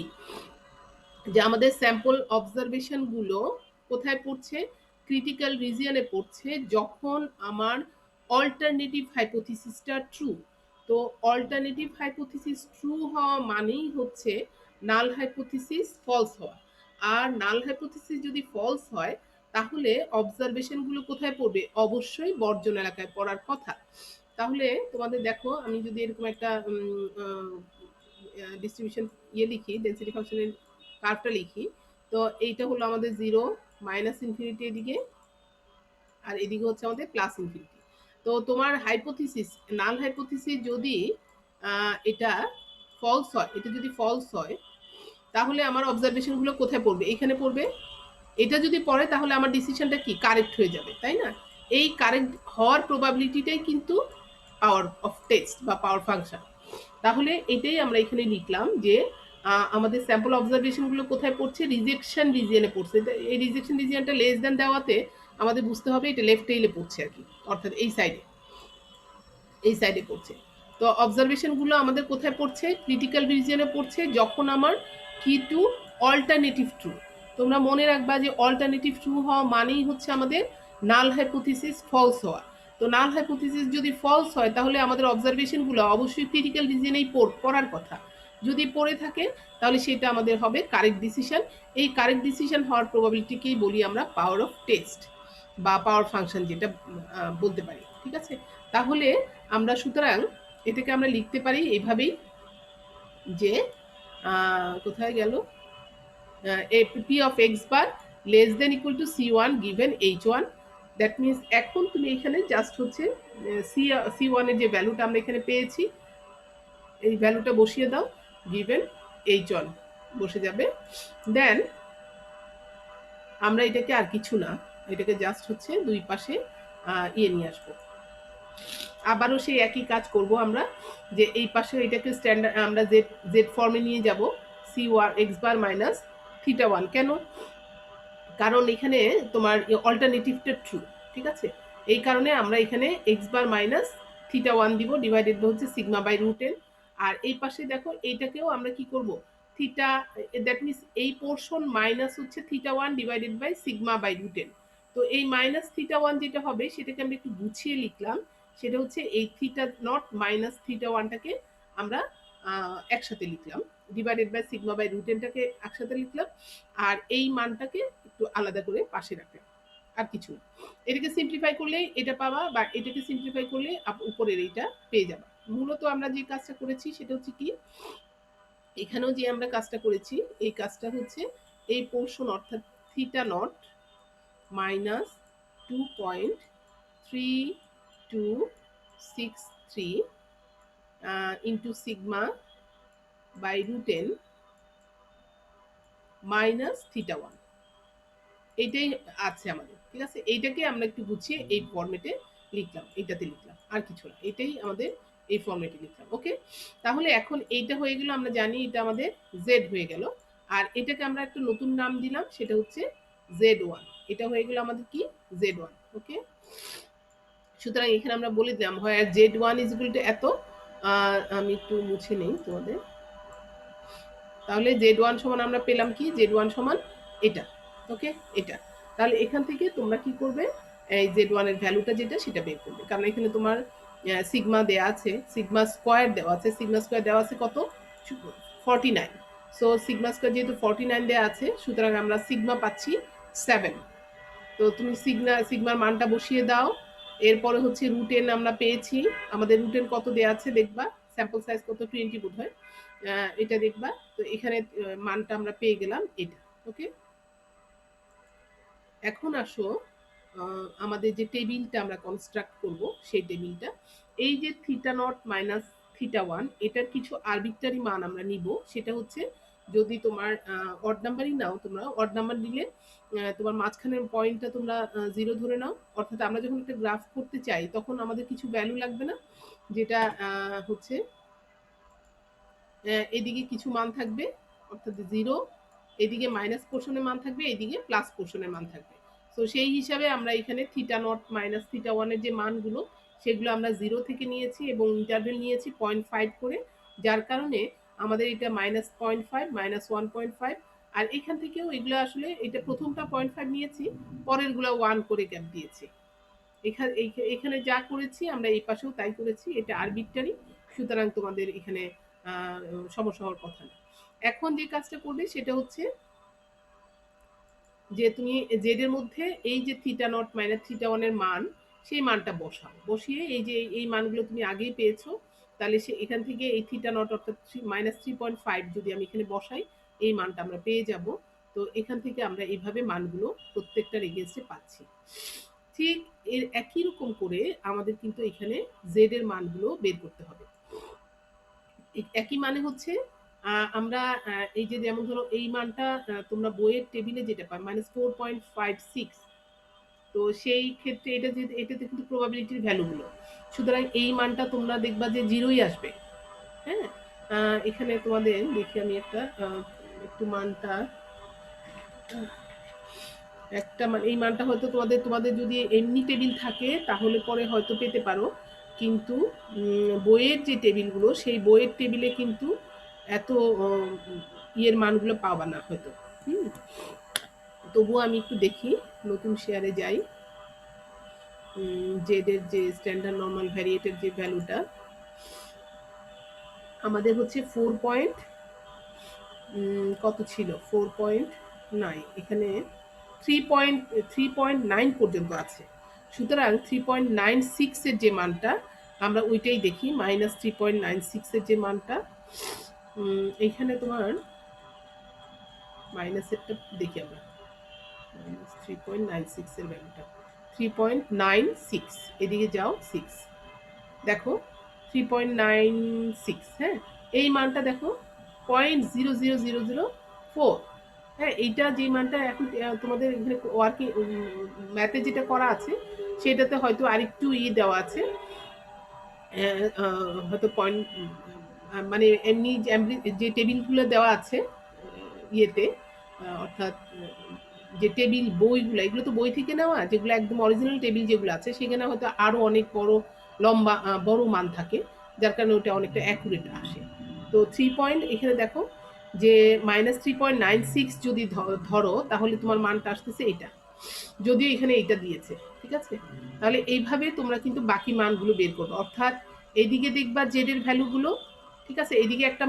যে আমাদের স্যাম্পল অবজারভেশনগুলো কোথায় পড়ছে, ক্রিটিক্যাল রিজিয়নে পড়ছে, যখন আমার অল্টারনেটিভ হাইপোথিসিসটা ট্রু। তো অল্টারনেটিভ হাইপোথিসিস ট্রু হওয়া মানেই হচ্ছে নাল হাইপোথিসিস ফলস হওয়া। আর নাল হাইপোথিসিস যদি ফলস হয়, তাহলে অবজারভেশনগুলো কোথায় পড়বে, অবশ্যই বর্জন এলাকায় পড়ার কথা। তাহলে তোমাদের দেখো, আমি যদি এরকম একটা ডিস্ট্রিবিউশন লিখি, ডেন্সিটি ফাংশনের কার্ভটা লিখি, তো এইটা হলো আমাদের 0 মাইনাস ইনফিনিটি এদিকে, আর এদিকে হচ্ছে আমাদের প্লাস ইনফিনিটি। তো তোমার হাইপোথিসিস, নাল হাইপোথিসিস যদি এটা ফলস হয়, এটা যদি ফলস হয়, তাহলে আমার অবজারভেশনগুলো কোথায় পড়বে, এখানে পড়বে। এটা যদি পড়ে তাহলে আমার ডিসিশনটা কি কারেক্ট হয়ে যাবে, তাই না? এই কারেক্ট হওয়ার প্রবাবিলিটিটাই কিন্তু পাওয়ার অফ টেস্ট বা পাওয়ার ফাংশন। তাহলে এটাই আমরা এখানে লিখলাম যে আমাদের স্যাম্পল অবজারভেশনগুলো কোথায় পড়ছে, রিজেকশন রিজিয়নে পড়ছে। এই রিজেকশন রিজিয়নটা লেস দেন দেওয়াতে আমাদের বুঝতে হবে এটা লেফট টেইলে পড়ছে আর কি, অর্থাৎ এই সাইডে পড়ছে। তো অবজারভেশনগুলো আমাদের কোথায় পড়ছে, ক্রিটিক্যাল রিজিয়নে পড়ছে, যখন আমার কি টু অল্টারনেটিভ ট্রু। তোমরা মনে রাখবা যে অল্টারনেটিভ ট্রু হওয়া মানেই হচ্ছে আমাদের নাল হাইপোথিসিস ফলস হওয়া। তো নাল হাইপোথিসিস যদি ফলস হয়, তাহলে আমাদের অবজারভেশনগুলো অবশ্যই ক্রিটিক্যাল রিজিয়নেই পড়ার কথা। যদি পড়ে থাকে তাহলে সেটা আমাদের হবে কারেক্ট ডিসিশন। এই কারেক্ট ডিসিশন হওয়ার প্রবাবিলিটিকেই বলি আমরা পাওয়ার অফ টেস্ট বা পাওয়ার ফাংশন, যেটা বলতে পারি। ঠিক আছে, তাহলে আমরা সুতরাং এটাকে আমরা লিখতে পারি এইভাবেই, যে কোথায় গেল, P of x bar less than equal two C1 given H1। That means এখন তুমি এখানে জাস্ট হচ্ছে সি ওয়ানের যে ভ্যালুটা আমরা এখানে পেয়েছি এই ভ্যালুটা বসিয়ে দাও, গিভেন এইচ ওয়ান বসে যাবে। দেন আমরা এটাকে আর কিছু না, এটাকে জাস্ট হচ্ছে দুই পাশে নিয়ে আসবো। আবারও সেই একই কাজ করব আমরা, যে এই পাশে এটাকে স্ট্যান্ডার্ড আমরা জেড জেড ফর্মে নিয়ে যাব, C one x bar minus theta one. কেন? কারণ এখানে তোমার অল্টারনেটিভটা ট্রু, ঠিক আছে? এই কারণে আমরা এখানে x bar minus theta one দিব, ডিভাইডেড হচ্ছে সিগমা বাই রুট এন। আর এই পাশে দেখো এইটাকেও আমরা কি করব, থিটা, দ্যাট মিনস এই পোর্শন মাইনাস হচ্ছে theta one divided by sigma by root n. তো এই মাইনাস থিটা ওয়ান যেটা হবে সেটাকে আমরা একটু গুছিয়ে লিখলাম, সেটা হচ্ছে এই থিটা নট মাইনাস থিটা ওয়ানটাকে আমরা একসাথে লিখলাম, divided by sigma by root এনটাকে একসাথে লিখলাম, আর এই মানটাকে একটু আলাদা করে পাশে রাখলাম, আর কিছু না। এটাকে সিম্পলিফাই করলে এটা পাবা, বা এটাকে সিম্পলিফাই করলে উপরের এইটা পেয়ে যাবা। মূলত আমরা যে কাজটা করেছি সেটা হচ্ছে কি, এখানেও যে আমরা কাজটা করেছি এই কাজটা হচ্ছে এই পোর্শন অর্থাৎ theta not minus 2.3263 into sigma by root n minus theta one, এইটাই আছে আমাদের, ঠিক আছে? এইটাকে আমরা একটু গুছিয়ে এই ফরম্যাটে লিখলাম, এইটাতে লিখলাম, আর কিছু না, এটাই আমাদের এই ফরম্যাটে লিখলাম। ওকে, তাহলে এখন এইটা হয়ে গেল, আমরা জানি এটা আমাদের জেড হয়ে গেল। আর এটাকে আমরা একটা নতুন নাম দিলাম, সেটা হচ্ছে জেড ওয়ান। এটা হয়ে গেল আমাদের কি, জেড ওয়ান। ওকে, সুতরাং এখানে আমরা বলে দিলাম হয় Z one is equal two এত, আমি একটু মুছে নেই তোমাদের। তাহলে জেড ওয়ান সমান আমরা পেলাম কি, জেড ওয়ান সমান এটা। ওকে, এটা। তাহলে এখান থেকে তোমরা কি করবে, এই জেড ওয়ানের ভ্যালুটা যেটা সেটা বের করবে, কারণ এখানে তোমার সিগমা দেওয়া আছে, সিগমা স্কোয়ার দেওয়া আছে, সিগমা স্কোয়ার দেওয়া আছে কত, 49। সো সিগমা স্কোয়ার যেহেতু 49 দেওয়া আছে, সুতরাং আমরা সিগমা পাচ্ছি 7। তো তুমি সিগমার মানটা বসিয়ে দাও। এরপরে হচ্ছে রুট এন আমরা পেয়েছি, আমাদের রুট এন কত দেওয়া আছে দেখবা, স্যাম্পল সাইজ কত, 20 বোধ হয়, এটা দেখবা। তো এখানে মানটা আমরা পেয়ে গেলাম এটা। ওকে, এখন আসো আমাদের যে টেবিলটা আমরা কনস্ট্রাক্ট করব সেই টেবিলটা, এই যে theta not minus theta one, এটার কিছু আরবিট্রারি মান আমরা নিব। সেটা হচ্ছে যদি তোমার অড নাম্বারই নাও, তোমরা অড নাম্বার নিলে তোমার মাঝখানের পয়েন্টটা তোমরা জিরো ধরে নাও। অর্থাৎ আমরা যখন একটা গ্রাফ করতে চাই তখন আমাদের কিছু ভ্যালু লাগবে না, যেটা হচ্ছে এদিকে কিছু মান থাকবে অর্থাৎ জিরো, এদিকে মাইনাস পোর্শনের মান থাকবে, এদিকে প্লাস পোর্শনের মান থাকবে। তো সেই হিসাবে আমরা এখানে থিটা নট মাইনাস থিটা ওয়ানের যে মানগুলো সেগুলো আমরা জিরো থেকে নিয়েছি এবং ইন্টারভেল নিয়েছি 0.5 করে, যার কারণে আমাদের এটা মাইনাস 0.5 মাইনাস 1.5। আর এখান থেকেও এগুলো আসলে এটা প্রথমটা 0.5 নিয়েছি, পরেরগুলো 1 করে গ্যাপ দিয়েছি। এখানে যা করেছি আমরা এই পাশেও তাই করেছি, এটা আরবিট্রারি, সুতরাং তোমাদের এখানে সমস্যা হওয়ার কথা না। এখন যে কাজটা করবে সেটা হচ্ছে যে তুমি জেড এর মধ্যে এই যে থিটা নট মাইনাস থিটা ওয়ানের মান, সেই মানটা বসাও, বসিয়ে এই যে এই মানগুলো তুমি আগেই পেয়েছো, তাহলে সে এখান থেকে এই থিটা নট অর্থাৎ মাইনাস 3.5 যদি আমি এখানে বসাই, এই মানটা আমরা পেয়ে যাব। তো এখান থেকে আমরা এইভাবে মানগুলো প্রত্যেকটার এগেনস্টে পাচ্ছি। ঠিক এর একই রকম করে আমাদের কিন্তু এখানে জেড এর মানগুলো বের করতে হবে। একই মানে হচ্ছে আমরা এই যে যেমন ধরো এই মানটা তোমরা বইয়ের টেবিলে যেটা পাই -4.56, তো সেই ক্ষেত্রে এটা যে এটাতে কিন্তু প্রবাবিলিটির ভ্যালুগুলো, সুতরাং এই মানটা তোমরা দেখবা যে জিরোই আসবে। হ্যাঁ, এখানে তোমাদের দেখি আমি একটা একটু মানটা একটা মানে এই মানটা হয়তো তোমাদের তোমাদের যদি এমনি টেবিল থাকে তাহলে পরে হয়তো পেতে পারো, কিন্তু বইয়ের যে টেবিলগুলো সেই বইয়ের টেবিলে কিন্তু এত ইয়ের মানগুলো পাবা না হয়তো। তবুও আমি একটু দেখি, নতুন শেয়ারে যাই, জেডের যে স্ট্যান্ডার্ড নর্মাল ভ্যারিয়েটের যে ভ্যালুটা আমাদের হচ্ছে 4. কত ছিল, 4.9, এখানে 3.9 পর্যন্ত আছে। সুতরাং 3.96 এর যে মানটা আমরা ওইটাই দেখি, মাইনাস 3.96 এর যে মানটা, এইখানে তোমার মাইনাসেরটা দেখি আমরা, মাইনাস 3.96 এর ভ্যালুটা 3.96, এদিকে যাও 6, দেখো 3.96, হ্যাঁ এই মানটা দেখো 0.00004, হ্যাঁ এইটা যে মানটা এখন তোমাদের এখানে ওয়ার্কিং ম্যাথে যেটা করা আছে সেটাতে হয়তো আরেকটু দেওয়া আছে, হয়তো পয়েন্ট মানে এমনি যে টেবিলগুলো দেওয়া আছে ইয়েতে, অর্থাৎ যে টেবিল বইগুলো, এগুলো তো বই থেকে নেওয়া, যেগুলো একদম অরিজিনাল টেবিল যেগুলো আছে সেখানে হয়তো আরও অনেক বড় লম্বা বড় মান থাকে, যার কারণে ওটা অনেকটা অ্যাকুরেট আসে। তো 3 পয়েন্ট এখানে দেখো যে -3.96 যদি ধরো তাহলে তোমার মানটা আসতেছে এটা, যদিও এখানে এইটা দিয়েছে, ঠিক আছে। তাহলে এইভাবে তোমরা কিন্তু বাকি মানগুলো বের করবে, অর্থাৎ এইদিকে দেখবা জেড এর ভ্যালুগুলো, ঠিক আছে, এইদিকে একটা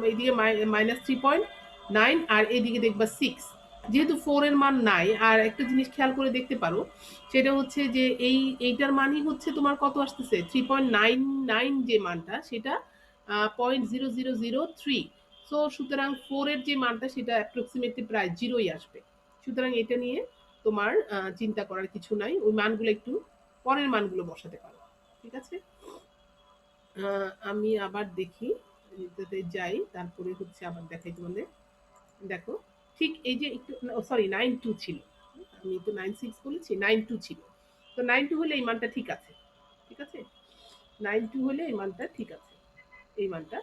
এইদিকে -3.9 আর এইদিকে দেখবা 6, যেহেতু 4 এর মান নাই। আর একটা জিনিস খেয়াল করে দেখতে পারো, সেটা হচ্ছে যে এইটার মানই হচ্ছে তোমার কত আসতেছে, 3.99 যে মানটা সেটা 0.0003, সো সুতরাং 4 এর যে মানটা সেটা অ্যাপ্রক্সিমেটলি প্রায় জিরোই আসবে। সুতরাং এটা নিয়ে তোমার চিন্তা করার কিছু নাই, ওই মানগুলো একটু পরের মানগুলো বসাতে পারো, ঠিক আছে। আমি আবার দেখি, এটাতে যাই, তারপরে হচ্ছে আবার দেখাই তোমাদের। দেখো ঠিক এই যে একটু, সরি 9.2 ছিল, আমি তো 9.6 বলেছি, 9.2 ছিল, তো 9.2 হলে এই মানটা ঠিক আছে, ঠিক আছে, 9.2 হলে এই মানটা ঠিক আছে, এই মানটা।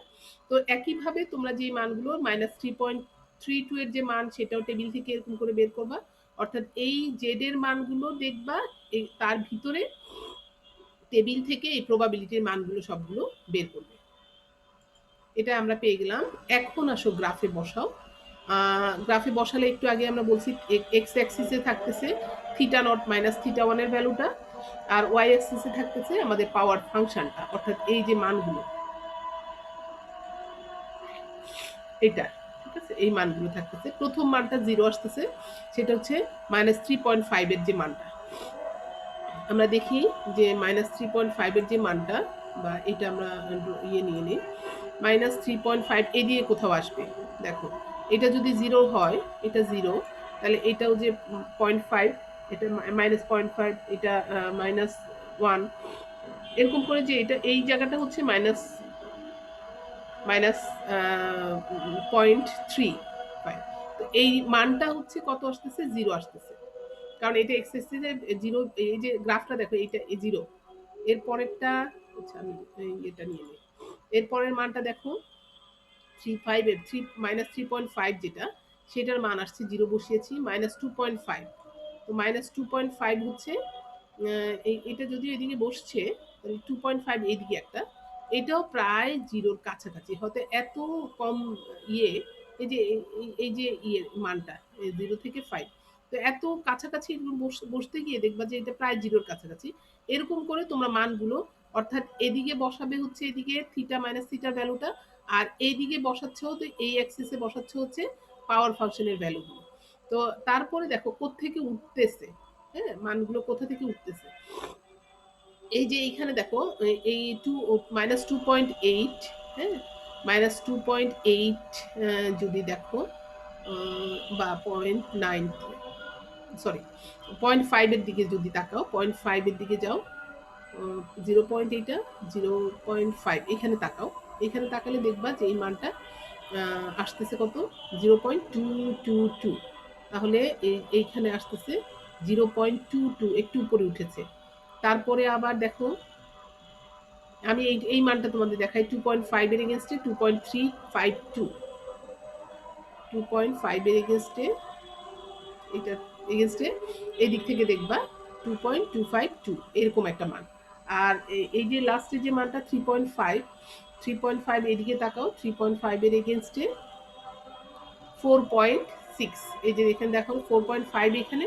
তো একইভাবে তোমরা যে মানগুলো -3.32 এর যে মান সেটাও টেবিল থেকে এরকম করে বের করবা, অর্থাৎ এই জেড এর মানগুলো দেখবা তার ভিতরে টেবিল থেকে এই প্রবাবিলিটির মানগুলো সবগুলো বের করবে। এটা আমরা পেয়ে গেলাম। এখন আসো গ্রাফে বসাও। গ্রাফে বসালে একটু আগে আমরা বলছি এক্স অ্যাক্সিসে থাকতেছে থিটা নট মাইনাস থিটা ওয়ানের ভ্যালুটা, আর ওয়াই অ্যাক্সিসে থাকতেছে আমাদের পাওয়ার ফাংশনটা, অর্থাৎ এই যে মানগুলো, এটা, ঠিক আছে, এই মানগুলো থাকতেছে। প্রথম মানটা 0 আসতেছে, সেটা হচ্ছে -3.5 এর যে মানটা। আমরা দেখি যে -3.5 এর যে মানটা, বা এটা আমরা নিয়ে নিই, -3.5 এদিকে কোথাও আসবে। দেখো এটা যদি 0 হয়, এটা 0, তাহলে এটাও যে 0.5, এটা -0.5, এটা -1, এরকম করে যে এটা এই জায়গাটা হচ্ছে -0.35, তো এই মানটা হচ্ছে কত আসতেছে, 0 আসতেছে, কারণ এটা এক্স এক্সিসে 0, এই যে গ্রাফটা দেখো এইটা 0, এর পরেরটা আচ্ছা আমি এটা নিয়ে নিই, এর পরের মানটা দেখো 3.5 এর -3.5 যেটা, সেটার মান আসছে 0 বসিয়েছি, -2.5, তো -2.5 হচ্ছে এটা যদিও এদিকে বসছে, তাহলে 2.5 এইদিকে একটা, এটাও প্রায় জিরোর কাছাকাছি, হয়তো এত কম ইয়ে, এই যে এই যে মানটা 0 থেকে 5, তো এত কাছাকাছি বসতে গিয়ে দেখবা যে এটা প্রায় জিরোর কাছাকাছি। এরকম করে তোমরা মানগুলো, অর্থাৎ এদিকে বসাবে হচ্ছে এদিকে থিটা মাইনাস থিটার ভ্যালুটা, আর এইদিকে বসাচ্ছ তো এই অ্যাক্সিসে বসাচ্ছ হচ্ছে পাওয়ার ফাংশনের ভ্যালুগুলো। তো তারপরে দেখো কোত্থেকে উঠতেছে, হ্যাঁ মানগুলো কোথা থেকে উঠতেছে, এই যে এইখানে দেখো এই -2.8, হ্যাঁ -2.8 যদি দেখো, বা 0.9, সরি 0.5 এর দিকে যদি তাকাও, 0.5 এর দিকে যাও, 0.8, 0.5 এখানে তাকাও, এখানে তাকালে দেখবা যে এই মানটা আসতেছে কত, 0.222, তাহলে এইখানে আসতেছে 0.22, একটু উপরে উঠেছে। তারপরে আবার দেখো, আমি এই মানটা তোমাদের দেখাই, 2.5 এর এগেনস্টে 2.352, 2.5 এর এগেনস্টে, এটা এগেনস্টে এদিক থেকে দেখবা 2.252, এরকম একটা মান। আর এই যে লাস্টে যে মানটা 3.5 এদিকে তাকাও, 3.5 এর এগেনস্টে 4.6, এই যে এখানে দেখো 4.5 এখানে,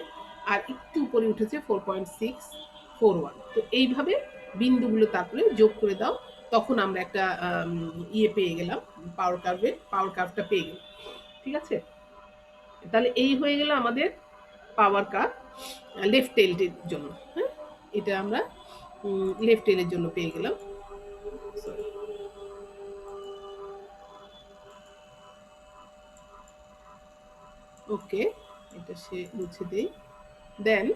আর একটু উপরে উঠেছে 4.641, তো এইভাবে বিন্দুগুলো তারপরে যোগ করে দাও, তখন আমরা একটা পেয়ে গেলাম, পাওয়ার কার্ভটা পেয়ে গেলাম, ঠিক আছে। তাহলে এই হয়ে গেল আমাদের পাওয়ার কার্ভ লেফট টেইলের জন্য, হ্যাঁ এটা আমরা লেফট টেইলের জন্য পেয়ে গেলাম, সরি। ওকে, এটা সে মুছে দেই। দেন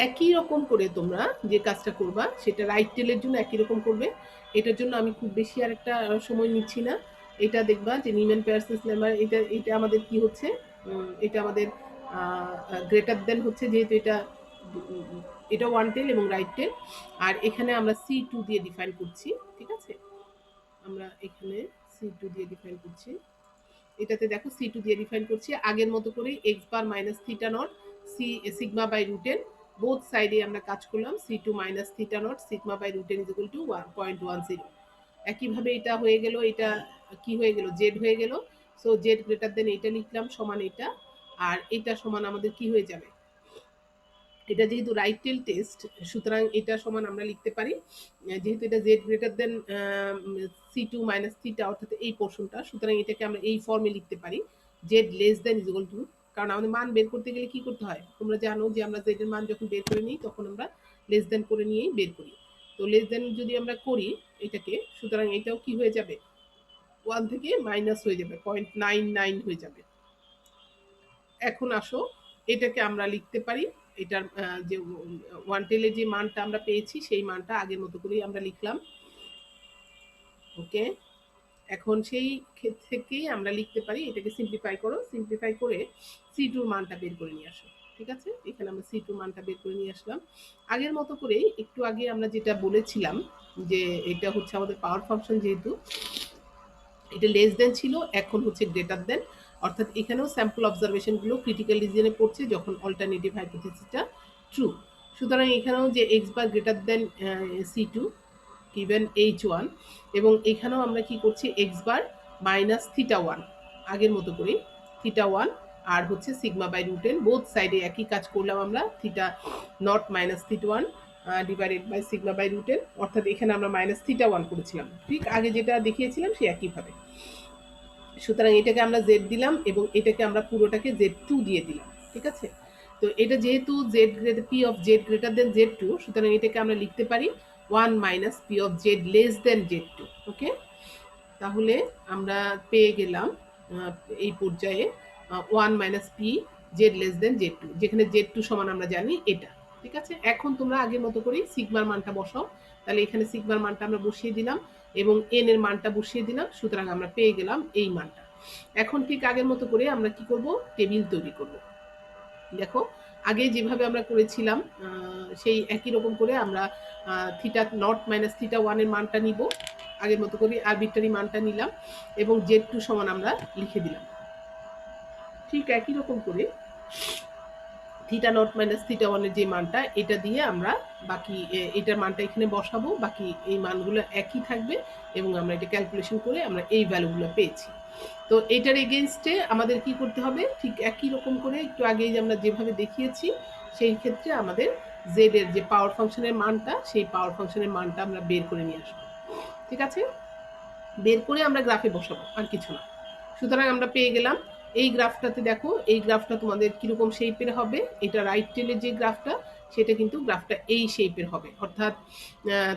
একই রকম করে তোমরা যে কাজটা করবা সেটা রাইট টেলের জন্য একই রকম করবে। এটার জন্য আমি খুব বেশি আর একটা সময় নিচ্ছি না। এটা দেখবা যে নিমেন পেয়ারসন্স লেমার, এটা আমাদের কি হচ্ছে, এটা আমাদের গ্রেটার দেন হচ্ছে, যেহেতু এটা ওয়ান টেল এবং রাইট টেল। আর এখানে আমরা C2 দিয়ে ডিফাইন করছি, ঠিক আছে? আমরা এখানে C2 দিয়ে ডিফাইন করছি। এটাতে দেখো C2 দিয়ে ডিফাইন করছি আগের মতো করে x bar minus theta naught sigma by root n, both সাইডে আমরা কাজ করলাম। C2 minus theta naught sigma by root n is equal to 1.10। একইভাবে এটা হয়ে গেল, এটা কি হয়ে গেল, জেড হয়ে গেল। সো জেড গ্রেটার দেন এটা লিখলাম সমান এটা, আর এটা সমান আমাদের কি হয়ে যাবে, এটা যেহেতু রাইট টেল টেস্ট, সুতরাং এটা সমান আমরা লিখতে পারি, যেহেতু এটা Z greater than C2 minus theta, অর্থাৎ এই পোর্শনটা, সুতরাং এটাকে আমরা এই ফর্মে লিখতে পারি, Z less than is equal two. কারণ আমাদের মান বের করতে গেলে কি করতে হয়, তোমরা জানো যে আমরা জেড এর মান যখন বের করে নিই তখন আমরা লেস দেন করে নিয়েই বের করি। তো লেস দেন যদি আমরা করি এটাকে, সুতরাং এটাও কি হয়ে যাবে, 1 থেকে মাইনাস হয়ে যাবে, 0.99 হয়ে যাবে। এখন আসো এটাকে আমরা লিখতে পারি, এটার যে ওয়ান টেলে যে মানটা আমরা পেয়েছি সেই মানটা আগের মতো করেই আমরা লিখলাম। ওকে, এখন সেই ক্ষেত্র থেকেই আমরা লিখতে পারি, এটাকে সিম্পলিফাই করো, সিম্পলিফাই করে C2 মানটা বের করে নিয়ে আসো। ঠিক আছে, এখানে আমরা C2 মানটা বের করে নিয়ে আসলাম আগের মতো করেই। একটু আগে আমরা যেটা বলেছিলাম যে এটা হচ্ছে আমাদের পাওয়ার ফাংশন, যেহেতু এটা লেস দেন ছিল, এখন হচ্ছে গ্রেটার দেন, অর্থাৎ এখানেও স্যাম্পল অবজারভেশনগুলো ক্রিটিক্যাল রিজনে পড়ছে যখন অল্টারনেটিভ হাইপোথিসিসটা ট্রু। সুতরাং এখানেও যে x bar greater than C2 given H1, এবং এখানেও আমরা কি করছি, x bar minus theta one, আগের মতো করে থিটা ওয়ান আর হচ্ছে সিগমা বাই রুটেন, বোথ সাইডে একই কাজ করলাম আমরা, theta not minus theta one divided by sigma by root n, অর্থাৎ এখানে আমরা মাইনাস থিটা ওয়ান করেছিলাম, ঠিক আগে যেটা দেখিয়েছিলাম সে একইভাবে। সুতরাং এটাকে আমরা জেড দিলাম এবং এটাকে আমরা পুরোটাকে Z2 দিয়ে দিলাম, ঠিক আছে? তো এটা যেহেতু Z P of Z greater than Z2, সুতরাং এটাকে আমরা লিখতে পারি 1 minus P of Z less than Z2। ওকে, তাহলে আমরা পেয়ে গেলাম এই পর্যায়ে 1 minus P Z less than Z2, যেখানে Z2 সমান আমরা জানি এটা। ঠিক আছে, এখন তোমরা আগের মতো করেই সিগমার মানটা বসাও। তাহলে এখানে সিগমার মানটা আমরা বসিয়ে দিলাম এবং এন এর মানটা বসিয়ে দিলাম, সুতরাং আমরা পেয়ে গেলাম এই মানটা। এখন ঠিক আগের মতো করে আমরা কি করব, টেবিল তৈরি করব। দেখো আগে যেভাবে আমরা করেছিলাম সেই একই রকম করে আমরা থিটা নট মাইনাস থিটা ওয়ানের মানটা নিব, আগের মতো করে আরবিট্রারি মানটা নিলাম এবং Z2 সমান আমরা লিখে দিলাম। ঠিক একই রকম করে থিটা নট মাইনাস থিটা ওয়ানের যে মানটা, এটা দিয়ে আমরা বাকি এটার মানটা এখানে বসাবো, বাকি এই মানগুলো একই থাকবে এবং আমরা এটা ক্যালকুলেশন করে আমরা এই ভ্যালুগুলো পেয়েছি। তো এটার এগেনস্টে আমাদের কি করতে হবে, ঠিক একই রকম করে একটু আগেই আমরা যেভাবে দেখিয়েছি সেই ক্ষেত্রে আমাদের জেড এর যে পাওয়ার ফাংশনের মানটা, সেই পাওয়ার ফাংশনের মানটা আমরা বের করে নিয়ে আসবো। ঠিক আছে, বের করে আমরা গ্রাফে বসাবো, আর কিছু না। সুতরাং আমরা পেয়ে গেলাম এই গ্রাফটাতে, দেখো এই গ্রাফটা তোমাদের কিরকম শেপের হবে, এটা রাইট টেলের যে গ্রাফটা সেটা কিন্তু গ্রাফটা এই শেপের হবে, অর্থাৎ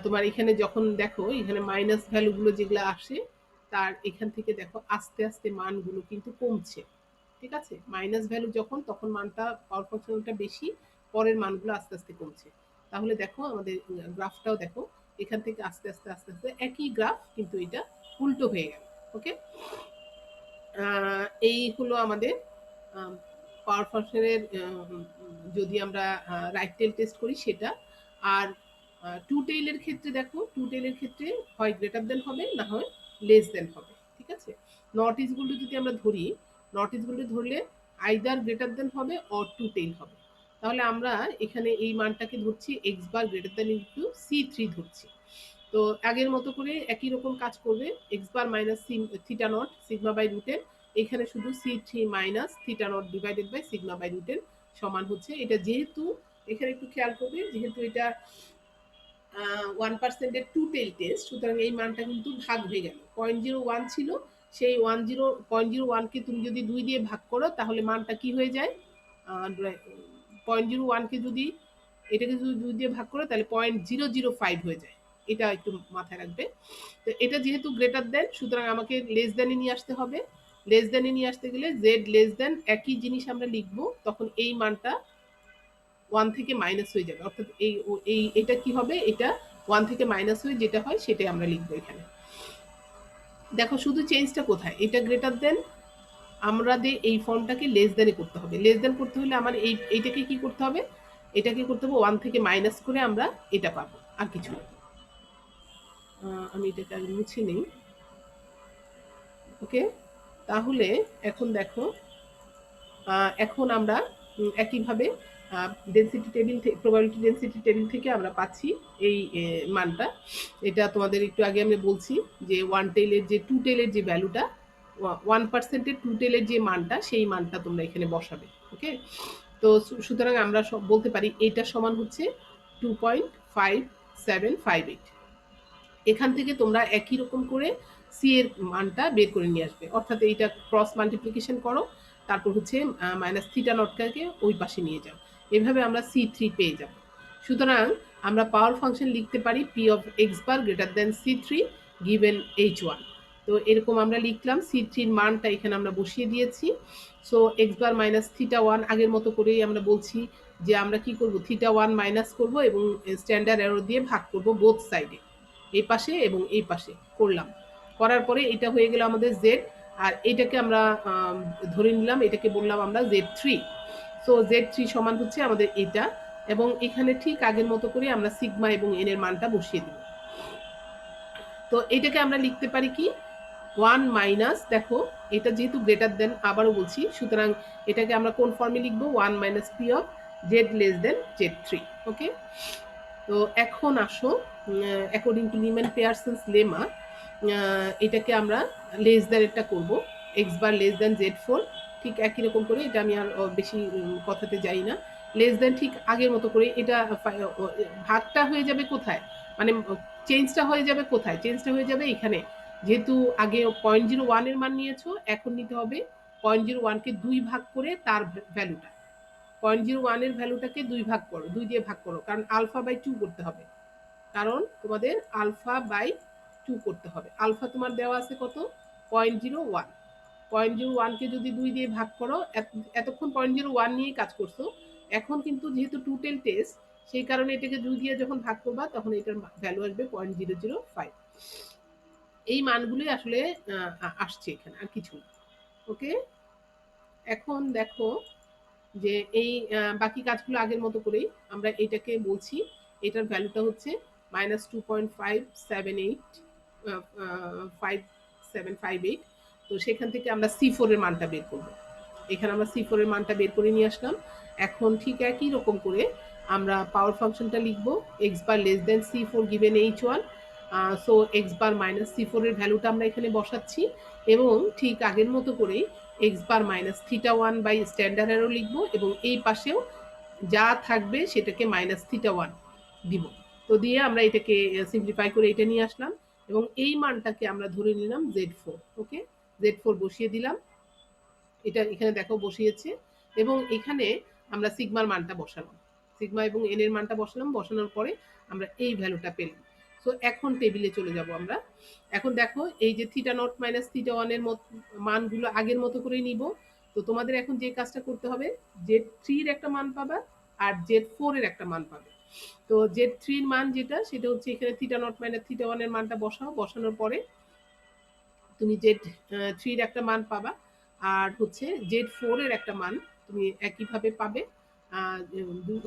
তোমার এখানে যখন দেখো এখানে মাইনাস ভ্যালুগুলো যেগুলো আসে তার এখান থেকে দেখো আস্তে আস্তে মানগুলো কিন্তু কমছে। ঠিক আছে, মাইনাস ভ্যালু যখন, তখন মানটা পাওয়ার ফাংশনটা বেশি, পরের মানগুলো আস্তে আস্তে কমছে। তাহলে দেখো আমাদের গ্রাফটাও দেখো এখান থেকে আস্তে আস্তে আস্তে আস্তে একই গ্রাফ, কিন্তু এটা উল্টো হয়ে গেল। ওকে, এই হলো আমাদের পাওয়ার ফাংশনের যদি আমরা রাইট টেল টেস্ট করি সেটা। আর টু টেইলের ক্ষেত্রে দেখো, টু টেইলের ক্ষেত্রে হয় গ্রেটার দেন হবে, না হয় লেস দেন হবে। ঠিক আছে, নট ইজগুলো যদি আমরা ধরি, নট ইজগুলো ধরলে আইদার গ্রেটার দেন হবে অর টু টেইল হবে। তাহলে আমরা এখানে এই মানটাকে ধরছি এক্স বার গ্রেটার দেন ইন্টু C3 ধরছি। তো আগের মতো করে একই রকম কাজ করবে, x bar minus theta naught sigma by root n, এখানে শুধু C3 minus theta naught divided by sigma by root n সমান হচ্ছে এটা, যেহেতু এখানে একটু খেয়াল করবে, যেহেতু এটা 1% এর টু টেল টেস্ট, সুতরাং এই মানটা কিন্তু ভাগ হয়ে গেল, 0.01 ছিল, সেই 0.01কে তুমি যদি 2 দিয়ে ভাগ করো তাহলে মানটা কি হয়ে যায়, 0.01কে যদি এটাকে যদি 2 দিয়ে ভাগ করো তাহলে 0.005 হয়ে যায়, এটা একটু মাথায় রাখবে। তো এটা যেহেতু গ্রেটার দেন, সুতরাং আমাকে লেস দেনে নিয়ে আসতে হবে, লেস দেনে নিয়ে আসতে গেলে জেড লেস দেন একই জিনিস আমরা লিখবো, তখন এই মানটা 1 থেকে মাইনাস হয়ে যাবে, অর্থাৎ এটা কি হবে, এটা 1 থেকে মাইনাস হয়ে যেটা হয় সেটাই আমরা লিখবো এখানে। দেখো শুধু চেঞ্জটা কোথায়, এটা গ্রেটার দেন আমাদের এই ফর্মটাকে লেস দেনে করতে হবে। লেস দেন করতে হলে আমার এইটাকে কি করতে হবে, এটাকে করতে হবে 1 থেকে মাইনাস করে আমরা এটা পাবো, আর কিছু না। আমি এটাকে আগে মুছে নিই। ওকে, তাহলে এখন দেখো, এখন আমরা একইভাবে density table probability density table থেকে আমরা পাচ্ছি এই মানটা। এটা তোমাদের একটু আগে আমি বলছি যে 1 টেলের যে 2 টেলের যে ভ্যালুটা, 1%-এর 2 টেলের যে মানটা, সেই মানটা তোমরা এখানে বসাবে। ওকে, তো সুতরাং আমরা সব বলতে পারি এটা সমান হচ্ছে 2.5758। এখান থেকে তোমরা একই রকম করে সি এর মানটা বের করে নিয়ে আসবে, অর্থাৎ এইটা ক্রস মাল্টিপ্লিকেশন করো, তারপর হচ্ছে মাইনাস থিটা নটটাকে ওই পাশে নিয়ে যাও, এভাবে আমরা C3 পেয়ে যাব। সুতরাং আমরা পাওয়ার ফাংশন লিখতে পারি P of x bar greater then C3 given H1। তো এরকম আমরা লিখলাম, C3-র মানটা এখানে আমরা বসিয়ে দিয়েছি। So x bar minus theta 1 আগের মতো করেই আমরা বলছি যে আমরা কি করব, থিটা 1 মাইনাস করব এবং স্ট্যান্ডার্ড অ্যারো দিয়ে ভাগ করব বোথ সাইডে, এই পাশে এবং এই পাশে করলাম। করার পরে এটা হয়ে গেল আমাদের জেড, আর এটাকে আমরা ধরে নিলাম, এটাকে বললাম আমরা Z3। সো Z3 সমান হচ্ছে আমাদের এটা, এবং এখানে ঠিক আগের মতো করে আমরা সিগমা এবং এন এর মানটা বসিয়ে দেব। তো এটাকে আমরা লিখতে পারি কি 1 মাইনাস, দেখো এটা যেহেতু গ্রেটার দেন, আবারও বলছি, সুতরাং এটাকে আমরা কোন ফর্মে লিখবো, 1 minus P of Z less than Z3। ওকে, তো এখন আসো, অ্যাকর্ডিং টু নিউম্যান পেয়ারসন্স লেমা, এটাকে আমরা লেস দ্যান এটা করবো, x bar less than Z4, ঠিক একই রকম করে, এটা আমি আর বেশি কথাতে যাই না। লেস দ্যান ঠিক আগের মতো করে, এটা ভাগটা হয়ে যাবে কোথায়, মানে চেঞ্জটা হয়ে যাবে কোথায়, চেঞ্জটা হয়ে যাবে এখানে, যেহেতু আগে 0.01 এর মান নিয়েছো, এখন নিতে হবে 0.01কে 2 ভাগ করে তার ভ্যালুটা, 0.01 এর ভ্যালুটাকে 2 ভাগ করো, 2 দিয়ে ভাগ করো, কারণ আলফা বাই 2 করতে হবে, কারণ তোমাদের আলফা বাই 2 করতে হবে। আলফা তোমার দেওয়া আছে কত, 0.01, 0.01কে যদি 2 দিয়ে ভাগ করো, এতক্ষণ 0.01 নিয়েই কাজ করছো, এখন কিন্তু যেহেতু 2 টেল টেস্ট, সেই কারণে এটাকে 2 দিয়ে যখন ভাগ করবা, তখন এটার ভ্যালু আসবে 0.005। এই মানগুলোই আসলে আসছে এখানে, আর কিছু না। ওকে, এখন দেখো যে এই বাকি কাজগুলো আগের মতো করেই আমরা এটাকে বলছি, এটার ভ্যালুটা হচ্ছে -2.5758, তো সেখান থেকে আমরা C4 এর মানটা বের করব। এখানে আমরা C4 এর মানটা বের করে নিয়ে আসলাম। এখন ঠিক একই রকম করে আমরা পাওয়ার ফাংশনটা লিখব, x bar less than C4 given H1। So x bar minus C4 এর ভ্যালুটা আমরা এখানে বসাচ্ছি, এবং ঠিক আগের মতো করেই x bar minus theta 1 by standard error লিখবো, এবং এই পাশেও যা থাকবে সেটাকে মাইনাস থিটা 1 দিব। তো দিয়ে আমরা এটাকে সিম্পলিফাই করে এটা নিয়ে আসলাম, এবং এই মানটাকে আমরা ধরে নিলাম Z4। ওকে, Z4 বসিয়ে দিলাম, এটা এখানে দেখো বসিয়েছে, এবং এখানে আমরা সিগমার মানটা বসালাম, সিগমা এবং এন এর মানটা বসালাম, বসানোর পরে আমরা এই ভ্যালুটা পেলাম। সো এখন টেবিলে চলে যাব আমরা। এখন দেখো এই যে থিটা নট মাইনাস থিটা 1 এর মানগুলো আগের মতো করেই নিব। তো তোমাদের এখন যে কাজটা করতে হবে, Z3 এর একটা মান পাবা আর Z4 এর একটা মান পাবে। তো Z3 এর মান যেটা, সেটা হচ্ছে এখানে থিটা নট মাইনাস থিটা 1 এর মানটা বসাও, বসানোর পরে তুমি Z3 এর একটা মান পাবা, আর হচ্ছে Z4 এর একটা মান তুমি একইভাবে পাবে,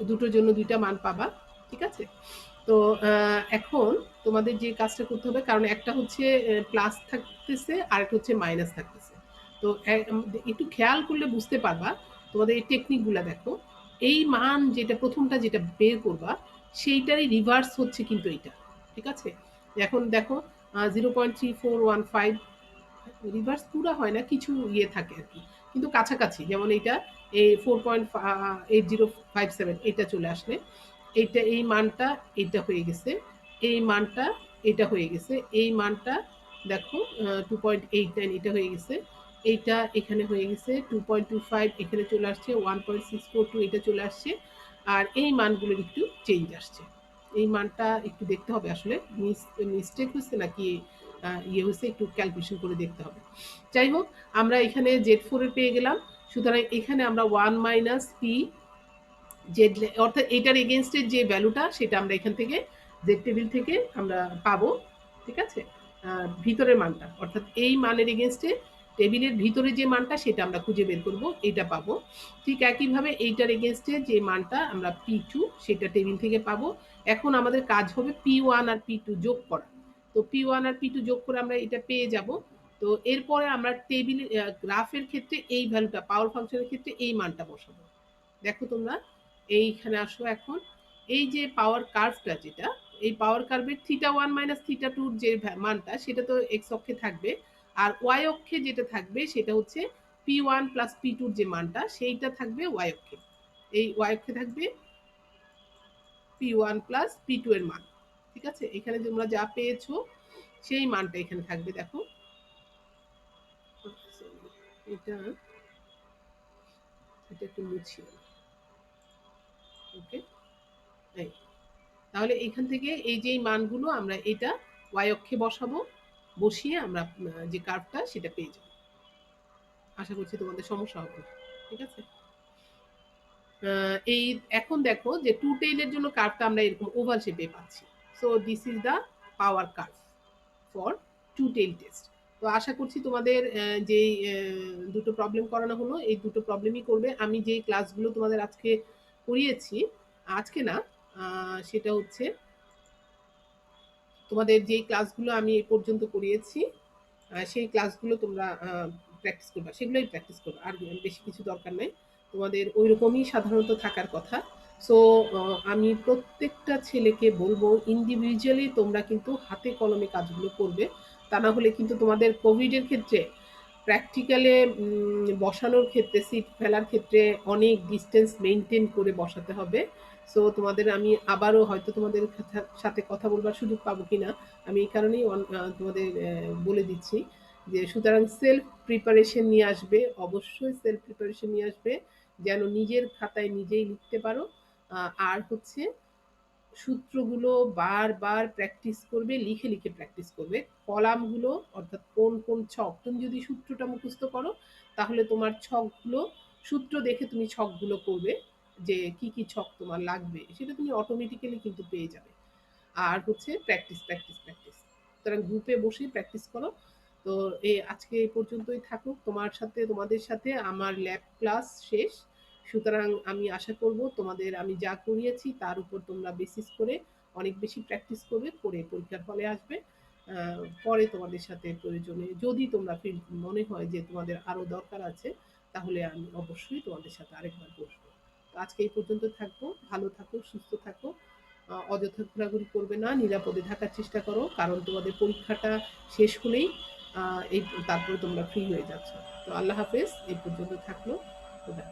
দুটোর জন্য দুইটা মান পাবা। ঠিক আছে, তো এখন তোমাদের যে কাজটা করতে হবে, কারণ একটা হচ্ছে প্লাস থাকতেছে আর একটা হচ্ছে মাইনাস থাকতেছে, তো একটু খেয়াল করলে বুঝতে পারবা, তোমাদের এই টেকনিকগুলো দেখো, এই মান যেটা প্রথমটা যেটা বের করবা, সেইটারই রিভার্স হচ্ছে কিন্তু এইটা। ঠিক আছে, এখন দেখো 0.3415, রিভার্স পুরা হয় না, কিছু ইয়ে থাকে আর কি, কিন্তু কাছাকাছি, যেমন এইটা এই 4.8057 এটা চলে আসলে, এইটা এই মানটা এটা হয়ে গেছে, এই মানটা এটা হয়ে গেছে, এই মানটা দেখো 2.89 এটা হয়ে গেছে, এইটা এখানে হয়ে গেছে 2.25, এখানে চলে আসছে 1.642, এটা চলে আসছে, আর এই মানগুলোর একটু চেঞ্জ আসছে। এই মানটা একটু দেখতে হবে আসলে মিস্টেক হচ্ছে নাকি ইয়ে হয়েছে, একটু ক্যালকুলেশন করে দেখতে হবে। যাই হোক, আমরা এখানে Z4 এর পেয়ে গেলাম। সুতরাং এখানে আমরা 1 মাইনাস পি জেড, অর্থাৎ এটার এগেনস্টের যে ভ্যালুটা সেটা আমরা এখান থেকে জেড টেবিল থেকে আমরা পাবো। ঠিক আছে, ভিতরের মানটা, অর্থাৎ এই মানের এগেনস্টে টেবিলের ভিতরে যে মানটা সেটা আমরা খুঁজে বের করব, এটা পাবো। ঠিক একইভাবে এইটার এগেনস্টে যে মানটা আমরা P2 সেটা টেবিল থেকে পাবো। এখন আমাদের কাজ হবে P1 আর P2 যোগ করা। তো P1 আর P2 যোগ করে আমরা এটা পেয়ে যাব। তো এরপরে আমরা টেবিল গ্রাফের ক্ষেত্রে এই ভ্যালুটা, পাওয়ার ফাংশনের ক্ষেত্রে এই মানটা বসাবো। দেখো তোমরা এইখানে আসো এখন। এই যে পাওয়ার কার্ভটা, যেটা এই পাওয়ার কার্ভের θ1 মাইনাস θ2 যে মানটা সেটা তো এক্স অক্ষে থাকবে, আর ওয়াই অক্ষে যেটা থাকবে সেটা হচ্ছে P1 প্লাস P2 যে মানটা সেইটা থাকবে ওয়াই অক্ষে। এই ওয়াই অক্ষে থাকবে P1 প্লাস P2 এর মান। ঠিক আছে, এখানে তোমরা যা পেয়েছো সেই মানটা এখানে থাকবে। দেখো এটা এটা একটু মুছিয়ে, ওকে। এই, তাহলে এখান থেকে এই যে মানগুলো আমরা এটা ওয়াই অক্ষে বসাবো, বসিয়ে আমরা যে কার্ভটা সেটা পেয়ে যাব। আশা করছি তোমাদের সমস্যা হবে না। ঠিক আছে, এই এখন দেখো যে টু টেইলের জন্য কার্ভটা আমরা এরকম ওভাল শেপে পাচ্ছি। So this is the power curve for two tail test. তো আশা করছি তোমাদের যেই দুটো প্রবলেম করানো হলো এই দুটো প্রবলেমই করবে। আমি যেই ক্লাসগুলো তোমাদের আজকে করিয়েছি, আজকে না, সেটা হচ্ছে তোমাদের যেই ক্লাসগুলো আমি এই পর্যন্ত করিয়েছি সেই ক্লাসগুলো তোমরা প্র্যাকটিস করবা, সেগুলোই প্র্যাকটিস করবা, আর বেশি কিছু দরকার নেই। তোমাদের ওই রকমই সাধারণত থাকার কথা। সো আমি প্রত্যেকটা ছেলেকে বলবো ইন্ডিভিজুয়ালি তোমরা কিন্তু হাতে কলমে কাজগুলো করবে। তা না হলে কিন্তু তোমাদের কোভিডের ক্ষেত্রে প্র্যাকটিক্যালে বসানোর ক্ষেত্রে, সিট ফেলার ক্ষেত্রে অনেক ডিস্টেন্স মেনটেন করে বসাতে হবে। সো তোমাদের আমি আবারও হয়তো তোমাদের সাথে কথা বলবার সুযোগ পাবো কিনা, আমি এই কারণেই তোমাদের বলে দিচ্ছি যে সুতরাং সেলফ প্রিপারেশন নিয়ে আসবে, অবশ্যই সেলফ প্রিপারেশন নিয়ে আসবে, যেন নিজের খাতায় নিজেই লিখতে পারো। আর হচ্ছে সূত্রগুলো বারবার প্র্যাকটিস করবে, লিখে লিখে প্র্যাকটিস করবে। কলামগুলো, অর্থাৎ কোন কোন ছক, তুমি যদি সূত্রটা মুখস্থ করো তাহলে তোমার ছকগুলো, সূত্র দেখে তুমি ছকগুলো করবে, যে কি কি ছক তোমার লাগবে সেটা তুমি অটোমেটিক্যালি কিন্তু পেয়ে যাবে। আর হচ্ছে প্র্যাকটিস প্র্যাকটিস প্র্যাকটিস, সুতরাং গ্রুপে বসে প্র্যাকটিস করো। তো আজকে এই পর্যন্তই থাকুক। তোমাদের সাথে আমার ল্যাব ক্লাস শেষ। সুতরাং আমি আশা করব তোমাদের আমি যা করিয়েছি তার উপর তোমরা বেসিস করে অনেক বেশি প্র্যাকটিস করবে, করে পরীক্ষার ফলে আসবে। পরে তোমাদের সাথে প্রয়োজনে যদি তোমরা ফিল মনে হয় যে তোমাদের আরও দরকার আছে, তাহলে আমি অবশ্যই তোমাদের সাথে আরেকবার বসবো। তো আজকে এই পর্যন্ত থাকবো। ভালো থাকো, সুস্থ থাকো, অযথা ঘোরাঘুরি করবে না, নিরাপদে থাকার চেষ্টা করো, কারণ তোমাদের পরীক্ষাটা শেষ হলেই এই তারপরে তোমরা ফ্রি হয়ে যাচ্ছ। তো আল্লাহ হাফেজ, এই পর্যন্ত থাকলো। খোদা।